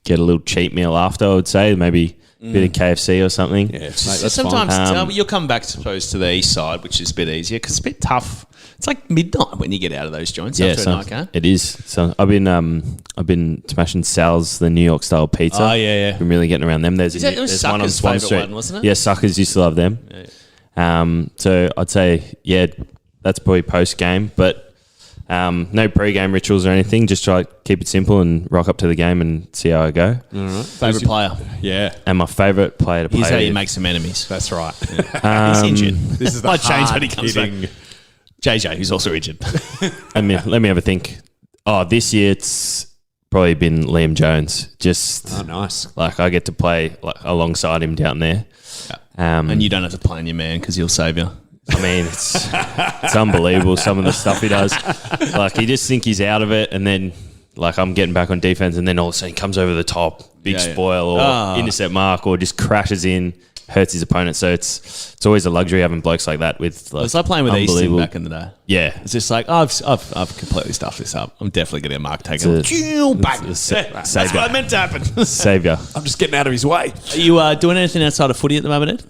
get a little cheat meal after, I would say, maybe a bit of KFC or something.
Yeah, mate, that's
sometimes
fine.
you'll come back, I suppose, to the east side, which is a bit easier because it's a bit tough. It's like midnight when you get out of those joints after a night game.
It is. So I've been smashing Sal's, the New York style pizza.
Oh, yeah.
Been really getting around them. There's one on
Sucker's
Swan
favourite
Street.
one, wasn't it?
Yeah, Suckers used to love them. Yeah. So I'd say, that's probably post game, but no pre-game rituals or anything. Just try to keep it simple and rock up to the game and see how I go.
All right.
Favourite player.
Yeah,
And my favourite player to play
Here's how you
with.
make some enemies.
that's right.
He's injured.
This is the
Might change when he comes back.
hard-hitting-
JJ, who's also injured.
Let me have a think. Oh, this year it's probably been Liam Jones. Just
Oh, nice.
like I get to play alongside him down there.
And you don't have to play on your man because he'll save you.
I mean, it's unbelievable some of the stuff he does. Like you just think he's out of it, and then like I'm getting back on defense, and then all of a sudden he comes over the top, big spoil or intercept mark, or just crashes in, hurts his opponent. So it's always a luxury having blokes like that with. Like,
It's like playing with Easton
unbelievable-
back in the day.
Yeah,
It's just like, I've completely stuffed this up. I'm definitely getting a mark taken.
It's
That's
savior.
what I meant to happen.
Savior.
I'm just getting out of his way.
Are you doing anything outside of footy at the moment, Ed?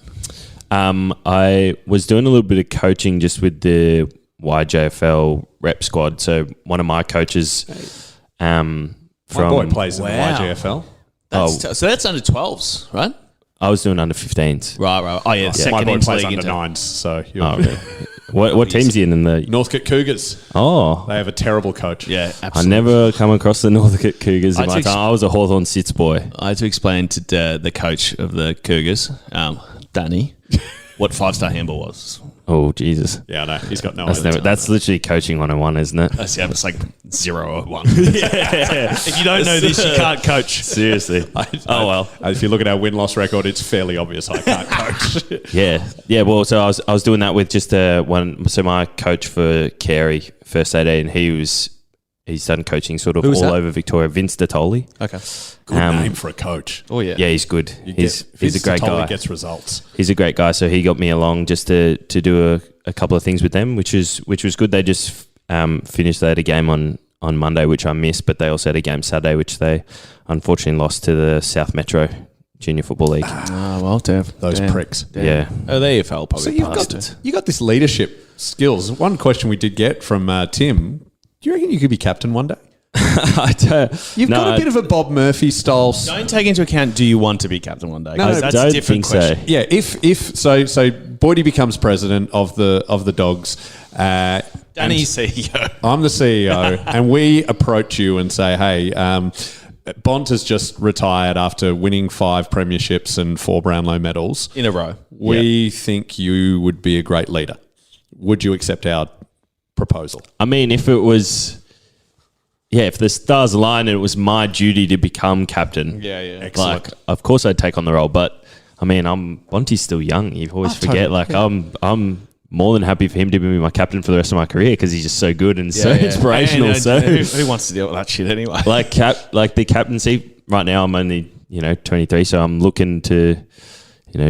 I was doing a little bit of coaching just with the YJFL rep squad. So one of my coaches
My boy plays in the
Wow.
YGFL.
So that's under 12s, right?
I was doing under 15s.
Right. Oh yeah,
My
second
boy
into
plays
league
under
into.
nines, so
Oh, really? What team's he in the?
Northcote Cougars.
Oh,
They have a terrible coach.
Yeah,
I
absolutely.
never come across the Northcote Cougars in
I
my
took-
time. I was a Hawthorn Sits boy.
I had to explain to the coach of the Cougars, Danny, what 5-star handball was.
Oh, Jesus.
Yeah, I know. He's got no
That's,
idea.
that's literally coaching 101, isn't it?
Yeah, it's like 0 or 1. If you don't know this, you can't coach.
Seriously. Oh, well.
If you look at our win-loss record, it's fairly obvious I can't coach.
Yeah. Well, so I was doing that with just one. So my coach for Carey first AD, and he's done coaching sort of
Who was
all
that?
over Victoria. Vince Dottoli.
Okay.
Good name for a coach.
Oh yeah.
Yeah, he's good. He's a great guy.
Gets results.
He's a great guy. So he got me along just to do a couple of things with them, which was good. They just finished. They had a game on Monday, which I missed, but they also had a game Saturday, which they unfortunately lost to the South Metro Junior Football League.
Oh well,
Those pricks.
Yeah.
Oh, the AFL probably
So you've
passed.
you got this leadership skills. One question we did get from Tim. Do you reckon you could be captain one day? You've got a bit of a Bob Murphy style.
Don't take into account. Do you want to be captain one day?
No,
'Cause
I
that's
don't
a different
think so.
question.
Yeah, if so Boydie becomes president of the Dogs.
Danny's CEO.
I'm the CEO, and we approach you and say, "Hey, Bont has just retired after winning 5 premierships and 4 Brownlow medals.
In a row.
We think you would be a great leader. Would you accept our proposal?"
I mean, if it was, if the stars aligned and it was my duty to become captain,
Excellent.
like, of course I'd take on the role. But I mean, Bonte's still young. You always forget.
totally,
I'm more than happy for him to be my captain for the rest of my career because he's just so good and so inspirational.
And,
so
who wants to deal with that shit anyway?
like the captaincy right now, I'm only 23, so I'm looking to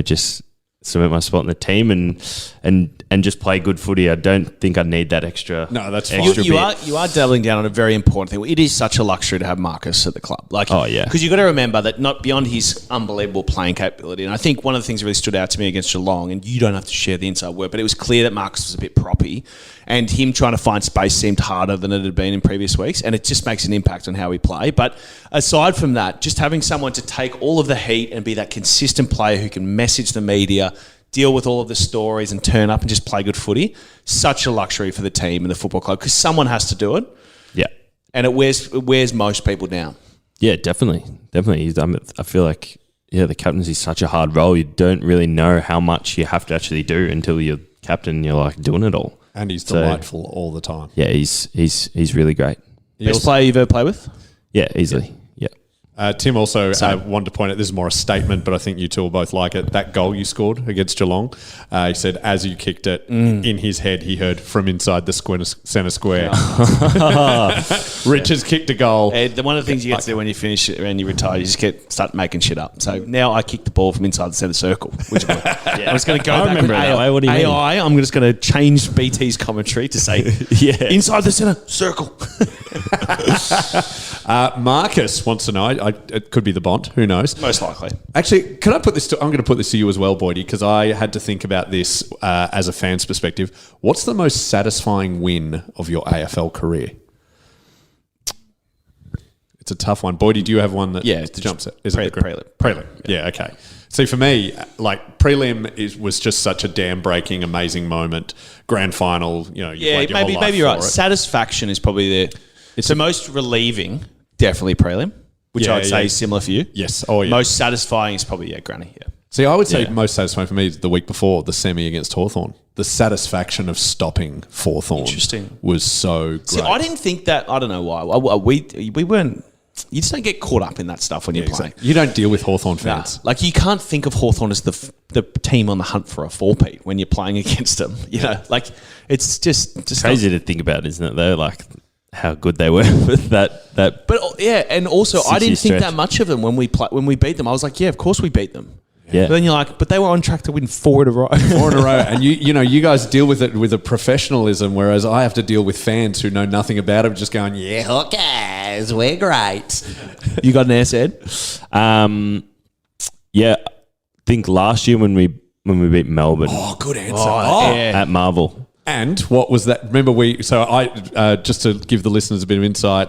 just cement my spot in the team and just play good footy. I don't think I need that extra.
No, that's fine.
extra
You
bit.
are doubling down on a very important thing. It is such a luxury to have Marcus at the club. Like,
Oh, yeah.
because you've got to remember that not beyond his unbelievable playing capability. And I think one of the things that really stood out to me against Geelong, and you don't have to share the inside word, but it was clear that Marcus was a bit proppy, and him trying to find space seemed harder than it had been in previous weeks, and it just makes an impact on how we play. But aside from that, just having someone to take all of the heat and be that consistent player who can message the media, deal with all of the stories and turn up and just play good footy, such a luxury for the team and the football club because someone has to do it,
Yeah.
and it wears most people down.
Yeah, definitely. I feel like, the captaincy is such a hard role. You don't really know how much you have to actually do until you're captain and you're like doing it all.
And he's
So-
delightful all the time.
Yeah, he's really great.
Best player you've ever played with?
Yeah, easily. Yeah.
Tim also wanted to point out, this is more a statement, but I think you two will both like it. That goal you scored against Geelong, he said as you kicked it, in his head he heard from inside the centre square, Rich has kicked a goal.
One of the things you get to do when you finish it and you retire, you just start making shit up. So now I kick the ball from inside the centre circle. Which I was going to go
I
back
remember
with
it that
AI.
way. What do you mean?
I'm just going to change BT's commentary to say inside the centre circle.
Marcus wants to know, it could be the Bont, who knows?
Most likely.
Actually, can I put this I'm going to put this to you as well, Boydie, because I had to think about this as a fan's perspective. What's the most satisfying win of your AFL career? It's a tough one. Boydie, do you have one that jumps at? Is it the
prelim.
Prelim. Yeah, okay. See, for me, like prelim was just such a dam breaking, amazing moment. Grand final, you played your whole life
maybe you're right.
for it.
Satisfaction is probably it's the most relieving. Definitely prelim, which I would say is similar for you.
Yes. Oh, yeah.
Most satisfying is probably Granny. Yeah.
See, I would say most satisfying for me is the week before, the semi against Hawthorn. The satisfaction of stopping Hawthorn was so great.
See, I didn't think that. I don't know why. We weren't. You just don't get caught up in that stuff when you're playing.
You don't deal with Hawthorn
Nah.
fans.
Like you can't think of Hawthorn as the team on the hunt for a 4-peat when you're playing against them. Like it's just
Crazy to think about, isn't it, though? Like how good they were with that.
But and also I didn't think
stretch.
that much of them when we beat them. I was like, yeah, of course we beat them.
Yeah.
But then you're like, but they were on track to win 4 in a row.
4 in a row. And you guys deal with it with a professionalism, whereas I have to deal with fans who know nothing about it, just going, yeah, hookers, we're great.
You got an ass, Ed?
Yeah, I think last year when we beat Melbourne
Oh, good answer.
Yeah.
at Marvel.
And what was that? Remember, I just to give the listeners a bit of insight,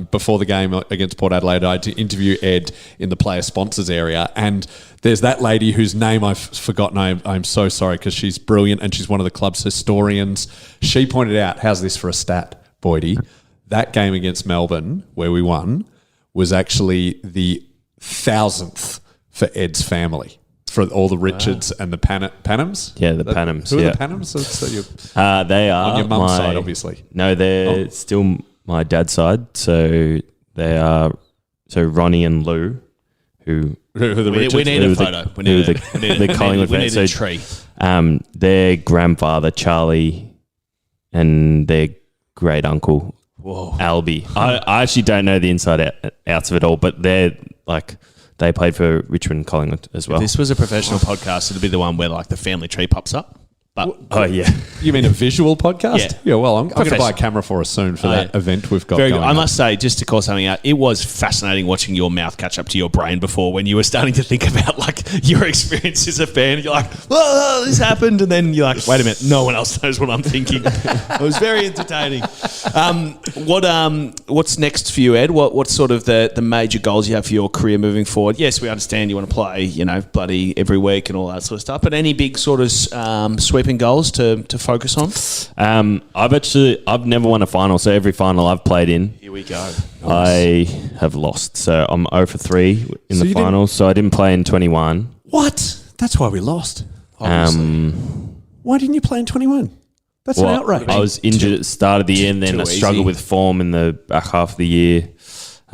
before the game against Port Adelaide, I had to interview Ed in the player sponsors area, and there's that lady whose name I've forgotten. I'm so sorry, because she's brilliant and she's one of the club's historians. She pointed out, how's this for a stat, Boydie? That game against Melbourne, where we won, was actually the 1,000th for Ed's family. For all the Richards and the Panams?
Yeah, the Panams.
Who are
yeah.
the Panams?
They are
on your mum's side, obviously.
No, they're still my dad's side. So they are Ronnie and Lou, who
are the Richards?
We need a photo. We need
the Collingwood
we need
fans.
a tree.
Their grandfather Charlie and their great uncle Albie. I actually don't know the inside outs of it all, but they're like. They played for Richmond Collingwood as well.
If this was a professional podcast, it'd be the one where like the family tree pops up. But
yeah.
You mean a visual podcast?
Yeah.
Well, I'm going to buy a camera for us soon for that event we've got
very
going
good. I
on.
must say, just to call something out, it was fascinating watching your mouth catch up to your brain before when you were starting to think about like your experience as a fan. You're like, oh, this happened. And then you're like, wait a minute, no one else knows what I'm thinking. It was very entertaining. What's next for you, Ed? What's sort of the major goals you have for your career moving forward? Yes, we understand you want to play, bloody every week and all that sort of stuff, but any big sort of sweeping goals to focus on?
I've never won a final, so every final I've played in,
Here we go.
I have lost. So I'm 0 for 3 in the finals. So I didn't play in 21.
What? That's why we lost. Why didn't you play in 21? That's an outrage.
I was injured at the start of the year, and then I struggled with form in the back half of the year.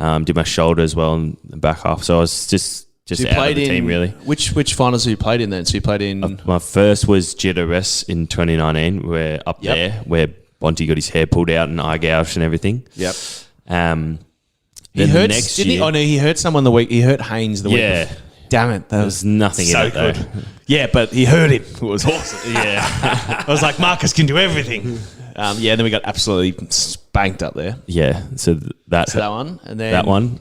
Did my shoulder as well in the back half. So I was just out of the team, really.
Which finals have you played in then? So you played in...
My first was GWS in 2019, where where Bonte got his hair pulled out and eye gouged and everything.
Yep.
Then
He
the
hurt,
next
didn't
year,
he? Oh, no, he hurt someone the week... He hurt Haynes the week
Yeah.
before. Damn it. That was
there's nothing
so
in it, though.
good. Yeah, but he hurt him. It was awesome.
Yeah.
I was like, Marcus can do everything. Then we got absolutely spanked up there.
Yeah. So that
one. And then...
That one.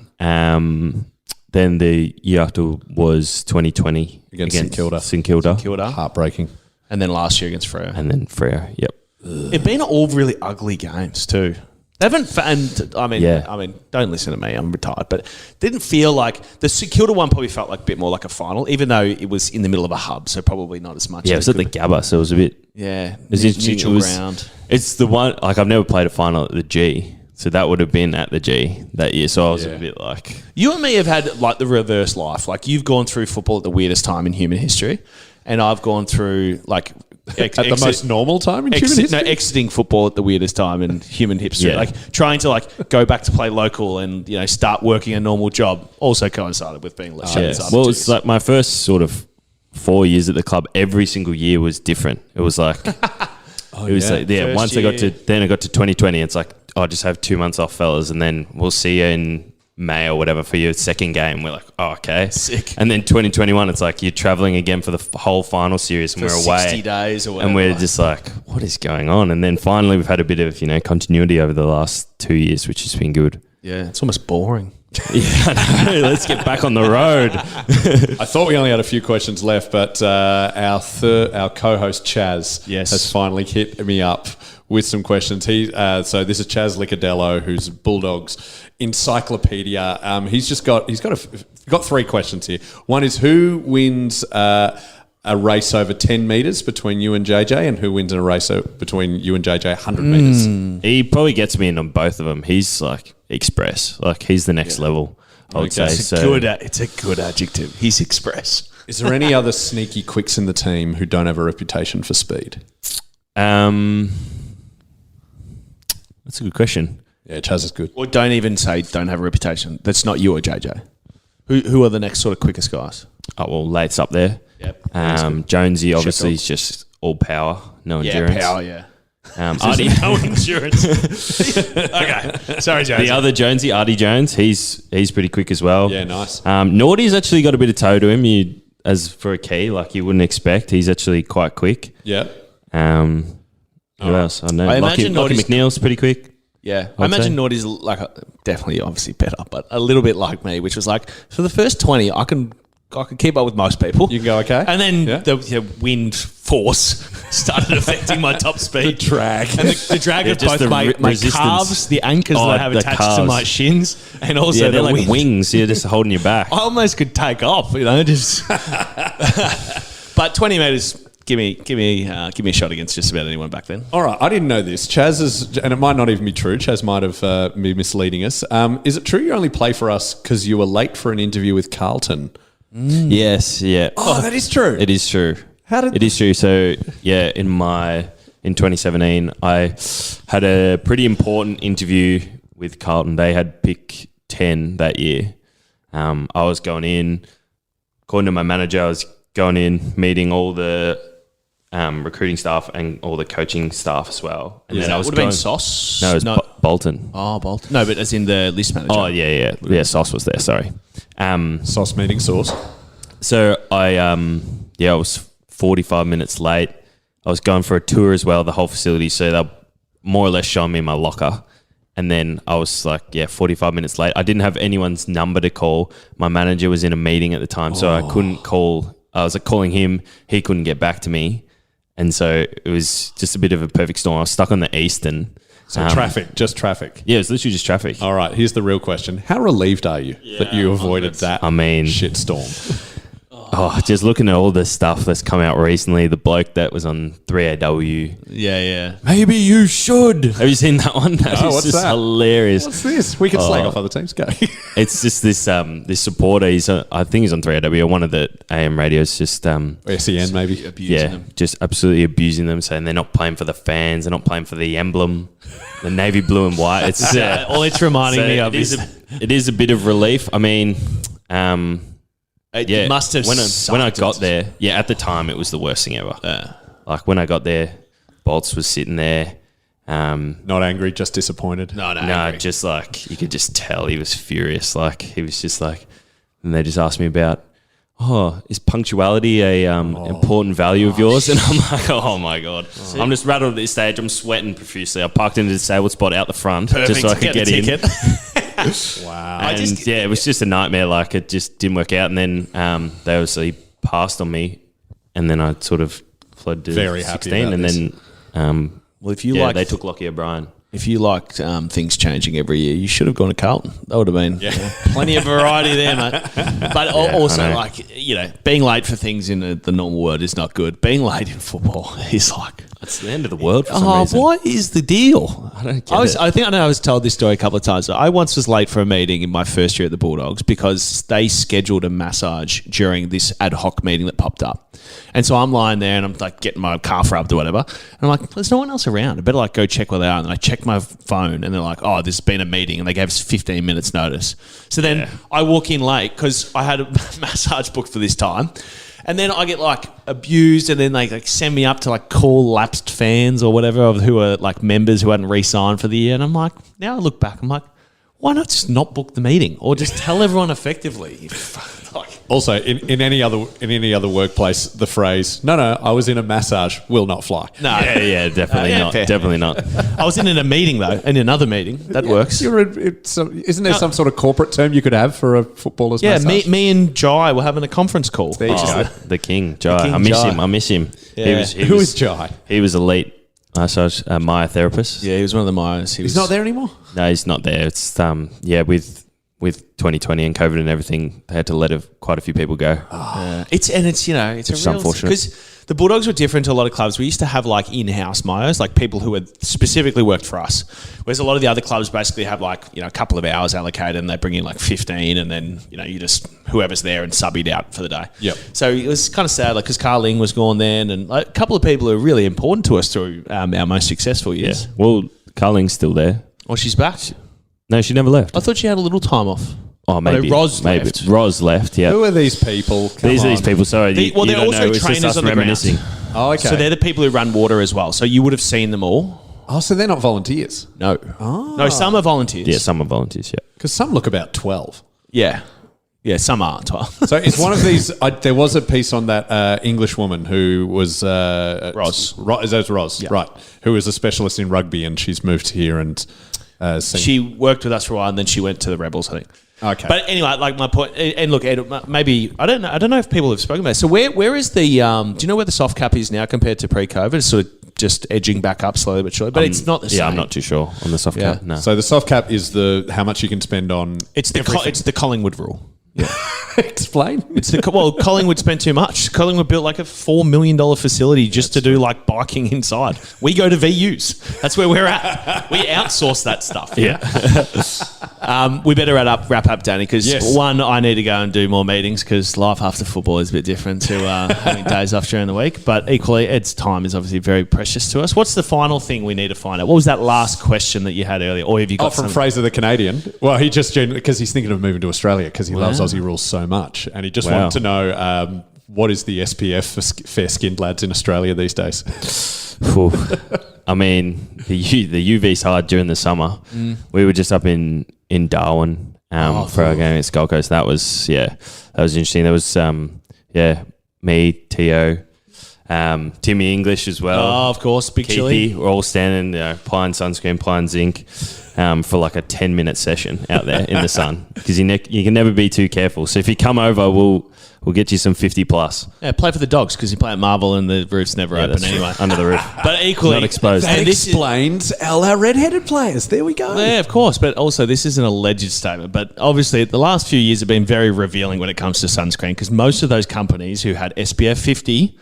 Then the year after was 2020
Against St Kilda.
St Kilda.
Heartbreaking.
And then last year against Freo.
And then Freo. Yep.
It's been all really ugly games too. They haven't, and I mean, don't listen to me. I'm retired, but it didn't feel like the St Kilda one probably felt like a bit more like a final, even though it was in the middle of a hub, so probably not as much.
Yeah, it was at the Gabba, so it was a bit.
Yeah,
neutral
ground.
It's the one like I've never played a final at the G, so that would have been at the G that year. So I was a bit like
you and me have had like the reverse life. Like you've gone through football at the weirdest time in human history, and I've gone through like.
At the most normal time in human history?
No, exiting football at the weirdest time in human history.
Yeah.
Like trying to like go back to play local and start working a normal job also coincided with being shut inside.
Well, it's like my first sort of 4 years at the club. Every single year was different. It was like once I got to 2020. It's like just have 2 months off, fellas, and then we'll see you in May or whatever for your second game. We're like, okay.
Sick.
And then 2021, it's like you're traveling again for the whole final series and
for
we're away.
60 days or whatever.
And we're just like, what is going on? And then finally we've had a bit of, continuity over the last 2 years, which has been good.
Yeah, it's almost boring.
Yeah, I know. Let's get back on the road.
I thought we only had a few questions left, but our co-host Chaz has finally hit me up with some questions. So this is Chaz Liccardello, who's Bulldogs encyclopedia. He's got 3 questions here. One is who wins a race over 10 metres between you and JJ, and who wins in a race between you and JJ 100 metres?
He probably gets me in on both of them. He's like express. Like he's the next level, I would say.
It's a good adjective. He's express.
Is there any other sneaky quicks in the team who don't have a reputation for speed?
That's a good question.
Yeah, Chaz is good.
Or don't even say don't have a reputation. That's not you or JJ. Who are the next sort of quickest guys?
Oh, well, Late's up there.
Yep.
Jonesy, obviously, is just all power, no endurance.
Yeah, power, yeah.
Artie,
no endurance. Okay. Sorry, Jonesy.
the other Jonesy, Artie Jones, he's pretty quick as well.
Yeah, nice.
Naughty's actually got a bit of toe to him. As for a key, like you wouldn't expect, he's actually quite quick.
Yeah.
Who else? I don't know.
I
Lockie
imagine Naughty's-
McNeil's pretty quick.
Yeah, I imagine Naughty's like definitely, obviously better, but a little bit like me, which was like for the first 20, I can I could keep up with most people.
You can go okay.
And then
Yeah.
the wind force started affecting my top speed.
The drag.
And the drag of
just
both
the
my
resistance.
calves, the anchors
Oh,
that I have
the
attached to
calves.
my shins, and also
Yeah, they're
the
like
wind.
wings. You're just holding you back.
I almost could take off, just. But 20 metres, give me a shot against just about anyone back then.
All right, I didn't know this. Chaz is, and it might not even be true. Chaz might have been misleading us. Is it true you only play for us because you were late for an interview with Carlton?
Yes, yeah.
Oh, that is true.
It is true.
How did-
it is true? So yeah, in 2017, I had a pretty important interview with Carlton. They had pick 10 that year. I was going in, according to my manager, I was going in, meeting all the recruiting staff and all the coaching staff as well. And
Then
I
it
was
would have been
going-
Sauce.
No, it was Bolton.
Oh, Bolt. No, but as in the list manager.
Oh yeah. Sauce was there. Sorry.
Sauce meeting sauce.
So I was 45 minutes late. I was going for a tour as well, the whole facility. So they're more or less showing me my locker. And then I was 45 minutes late. I didn't have anyone's number to call. My manager was in a meeting at the time, so I couldn't call. I was calling him. He couldn't get back to me. And so it was just a bit of a perfect storm. I was stuck on the Eastern.
So traffic, just traffic.
Yeah, it was literally just traffic.
All right, here's the real question. How relieved are you that you avoided that
I mean-
shitstorm?
Oh, just looking at all the stuff that's come out recently. The bloke that was on 3AW.
Yeah.
Maybe you should. Have you seen that one? That
No,
is
what's
just
that?
hilarious.
What's this? We can slag off other teams. Go.
It's just this this supporter. I think he's on 3AW or one of the AM radios. Just
SEN maybe.
just absolutely abusing them, saying they're not playing for the fans, they're not playing for the emblem, the navy blue and white. It's
All it's reminding
so
me of
it is a bit of relief. I mean,
it must have
when I
sucked.
got there, at the time it was the worst thing ever. Like when I got there, Bolts was sitting there.
Not angry, just disappointed.
No, just like you could just tell he was furious. Like he was just like, and they just asked me about, is punctuality a important value of yours? And I'm like, oh my god, I'm just rattled at this stage. I'm sweating profusely. I parked in a disabled spot out the front just so I could get in.
Wow.
And it was just a nightmare. Like it just didn't work out. And then they obviously passed on me, and then I sort of fled to
Very happy
16,
about
and
this.
then
Well, if you like,
they took Lockie O'Brien.
if you liked things changing every year, you should have gone to Carlton. That would have been plenty of variety there, mate. But also,
I know.
being late for things in the normal world is not good. Being late in football is like,
It's the end of the world for some reason.
what is the deal?
I don't get it.
I think I was told this story a couple of times. I once was late for a meeting in my first year at the Bulldogs because they scheduled a massage during this ad hoc meeting that popped up. And so I'm lying there and I'm like getting my calf rubbed or whatever. And I'm like, there's no one else around. I better go check where they are. And I check my phone and they're like, there's been a meeting, and they gave us 15 minutes notice. So then I walk in late because I had a massage booked for this time. And then I get abused, and then they send me up to call lapsed fans or whatever who are members who hadn't re-signed for the year. And I'm like, now I look back, I'm like, why not just not book the meeting or just tell everyone effectively?
Also, in any other workplace, the phrase "No, I was in a massage" will not fly.
No,
Definitely not.
fair.
Definitely not.
I was in a meeting though, in another meeting. That works.
Isn't there some sort of corporate term you could have for a footballer's
Yeah,
massage?
me and Jai were having a conference call.
There you go.
The king, Jai.
King
I miss
Jai.
him. I miss him.
Yeah.
Who is Jai?
He was elite massage Maya therapist.
Yeah, he was one of the Myers.
He's not there anymore.
No, he's not there. It's with 2020 and COVID and everything, they had to let quite a few people go.
It's
Which is unfortunate.
because the Bulldogs were different to a lot of clubs. We used to have in-house Myers, people who had specifically worked for us. Whereas a lot of the other clubs basically have a couple of hours allocated, and they bring in 15, and then you just whoever's there and sub it out for the day.
Yep.
So it was kind of sad, because Carl Ling was gone then, and a couple of people who are really important to us through our most successful years.
Well, Carling's still there.
Oh, she's back.
No, she never left.
I thought she had a little time off.
Oh, maybe.
Ros left.
Ros left, yeah.
Who are these people?
These are these people. Sorry,
They-
you
they're
don't
also
know. It's just
trainers
us
on the ground.
reminiscing.
Oh, okay.
So they're the people who run water as well. So you would have seen them all.
Oh, so they're not volunteers.
No. No, some are volunteers.
Yeah, some are volunteers, yeah.
Because some look about 12.
Yeah. Yeah, some aren't.
So it's one of these. There was a piece on that English woman who was
Ros.
That's Ros, right? Who was a specialist in rugby, and she's moved here and seen.
She worked with us for a while, and then she went to the Rebels, I think.
Okay.
But anyway, like my point, and look, Ed, maybe I don't know if people have spoken about it. So where is the? Do you know where the soft cap is now compared to pre-COVID? It's sort of just edging back up slowly but surely, but it's not the same.
Yeah, I'm not too sure on the soft cap. No.
So the soft cap is how much you can spend on.
It's the Collingwood rule. Yeah.
Explain.
It's Collingwood spent too much. Collingwood built like a $4 million facility just to do like biking inside. We go to VUs. That's where we're at. We outsource that stuff.
Yeah.
We better wrap up, Danny, because
Yes.
one, I need to go and do more meetings because life after football is a bit different to having days off during the week. But equally, Ed's time is obviously very precious to us. What's the final thing we need to find out? What was that last question that you had earlier? Or have you got
from Fraser the Canadian. Well, he just because he's thinking of moving to Australia because he loves Aussie rules so much, and he just wanted to know what is the SPF for fair-skinned lads in Australia these days.
I mean, the UV's hard during the summer. We were just up in Darwin for our game against Gold Coast. That was interesting. There was me, Tio, Timmy English as well.
Oh, of course, Big Chili.
We're all standing, applying sunscreen, applying zinc for like a 10-minute session out there in the sun because you can never be too careful. So if you come over, we'll get you some 50 plus.
Yeah, play for the Dogs because you play at Marvel and the roof's never open anyway.
Under the roof.
But equally,
not exposed.
That
And this
explains our red-headed players. There we go.
Yeah, of course. But also, this is an alleged statement. But obviously, the last few years have been very revealing when it comes to sunscreen because most of those companies who had SPF 50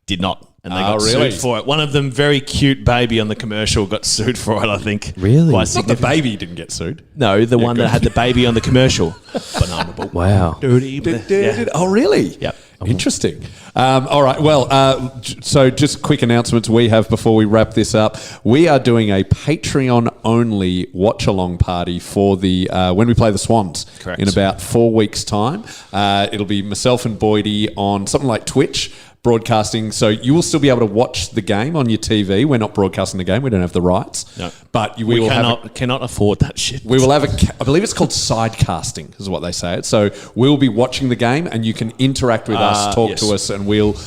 did not. And they got sued for it. One of them, very cute baby on the commercial, got sued for it, I think.
Really?
Not
Not the baby didn't get sued.
No, the one that had the baby on the commercial. Banana boat.
Wow.
Oh, really?
Yep.
Interesting. All right. Well, so just quick announcements we have before we wrap this up. We are doing a Patreon-only watch-along party for the when we play the Swans.
Correct.
In about 4 weeks' time. It'll be myself and Boydie on something like Twitch broadcasting. So you will still be able to watch the game on your TV. We're not broadcasting the game. We don't have the rights.
No.
But we
cannot afford that shit.
We will have I believe it's called sidecasting is what they say it. So we'll be watching the game and you can interact with us, talk to us, and we'll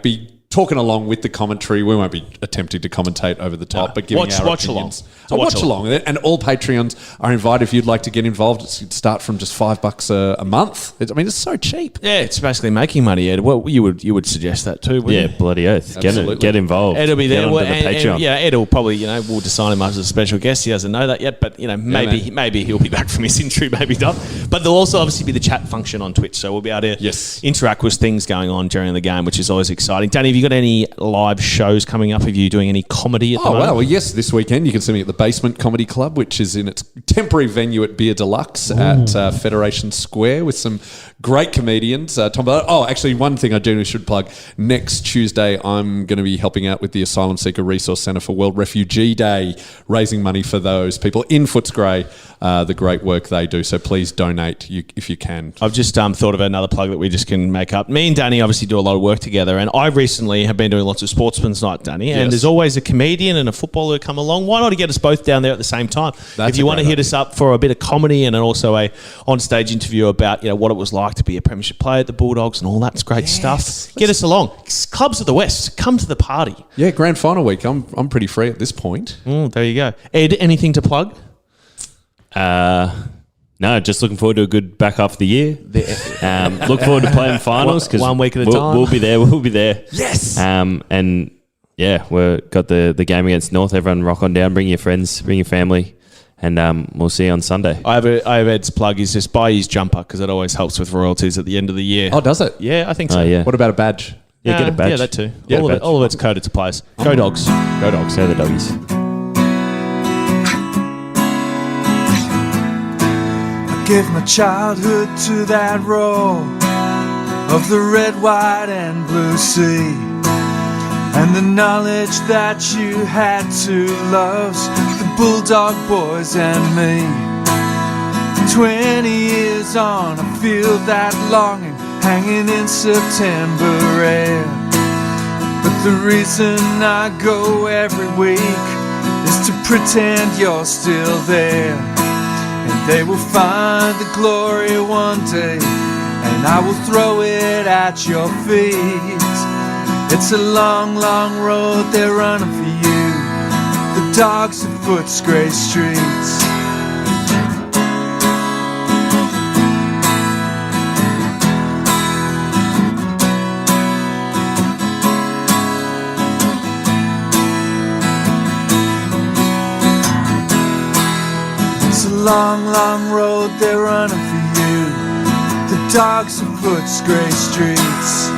be talking along with the commentary. We won't be attempting to commentate over the top, but giving our opinions. Watch along. And all Patreons are invited. If you'd like to get involved, it's start from just $5 a month. It's so cheap.
Yeah, it's basically making money, Ed. Well, you would suggest that too, wouldn't you?
Bloody oath.
Absolutely.
Get involved.
Ed'll be there.
Get onto the Patreon.
Ed will probably, we'll decide him as a special guest. He doesn't know that yet, but maybe he'll be back from his injury, maybe not. But there'll also obviously be the chat function on Twitch, so we'll be able to interact with things going on during the game, which is always exciting. Danny, have you got any live shows coming up? Are you doing any comedy at the moment?
Well, yes. This weekend you can see me at the Basement Comedy Club, which is in its temporary venue at Beer Deluxe at Federation Square with some great comedians. Tom Ballard. Oh, actually, one thing I do should plug. Next Tuesday, I'm going to be helping out with the Asylum Seeker Resource Centre for World Refugee Day, raising money for those people in Footscray, the great work they do. So please donate if you can.
I've just thought of another plug that we just can make up. Me and Danny obviously do a lot of work together, and I recently have been doing lots of Sportsman's Night, Danny, and there's always a comedian and a footballer who come along. Why not get us both down there at the same time? If you want to hit us up for a bit of comedy and also a on-stage interview about what it was like to be a premiership player at the Bulldogs and all that great stuff, get us along. Clubs of the West, come to the party.
Yeah, grand final week. I'm pretty free at this point.
There you go. Ed, anything to plug?
No, just looking forward to a good back half of the year. Look forward to playing finals because
1 week at a time.
We'll be there. We'll be there.
Yes.
And yeah, we've got the game against North. Everyone rock on down. Bring your friends. Bring your family. And we'll see you on Sunday.
I have Ed's plug. Is just buy his jumper because it always helps with royalties at the end of the year.
Oh, does it?
Yeah, I think so.
Oh, yeah.
What about a badge?
Yeah, get a badge.
Yeah, that too.
Yeah,
all of it's coded to players. Go Dogs.
Go Dogs. Go the Doggies.
Give my childhood to that roar of the red, white and blue sea, and the knowledge that you had two loves, the Bulldog boys and me. 20 years on, I feel that longing hanging in September air, but the reason I go every week is to pretend you're still there. And they will find the glory one day, and I will throw it at your feet. It's a long, long road they're running for you, the dogs of Footscray streets. long, long road they're running for you. The dogs of Footscray streets.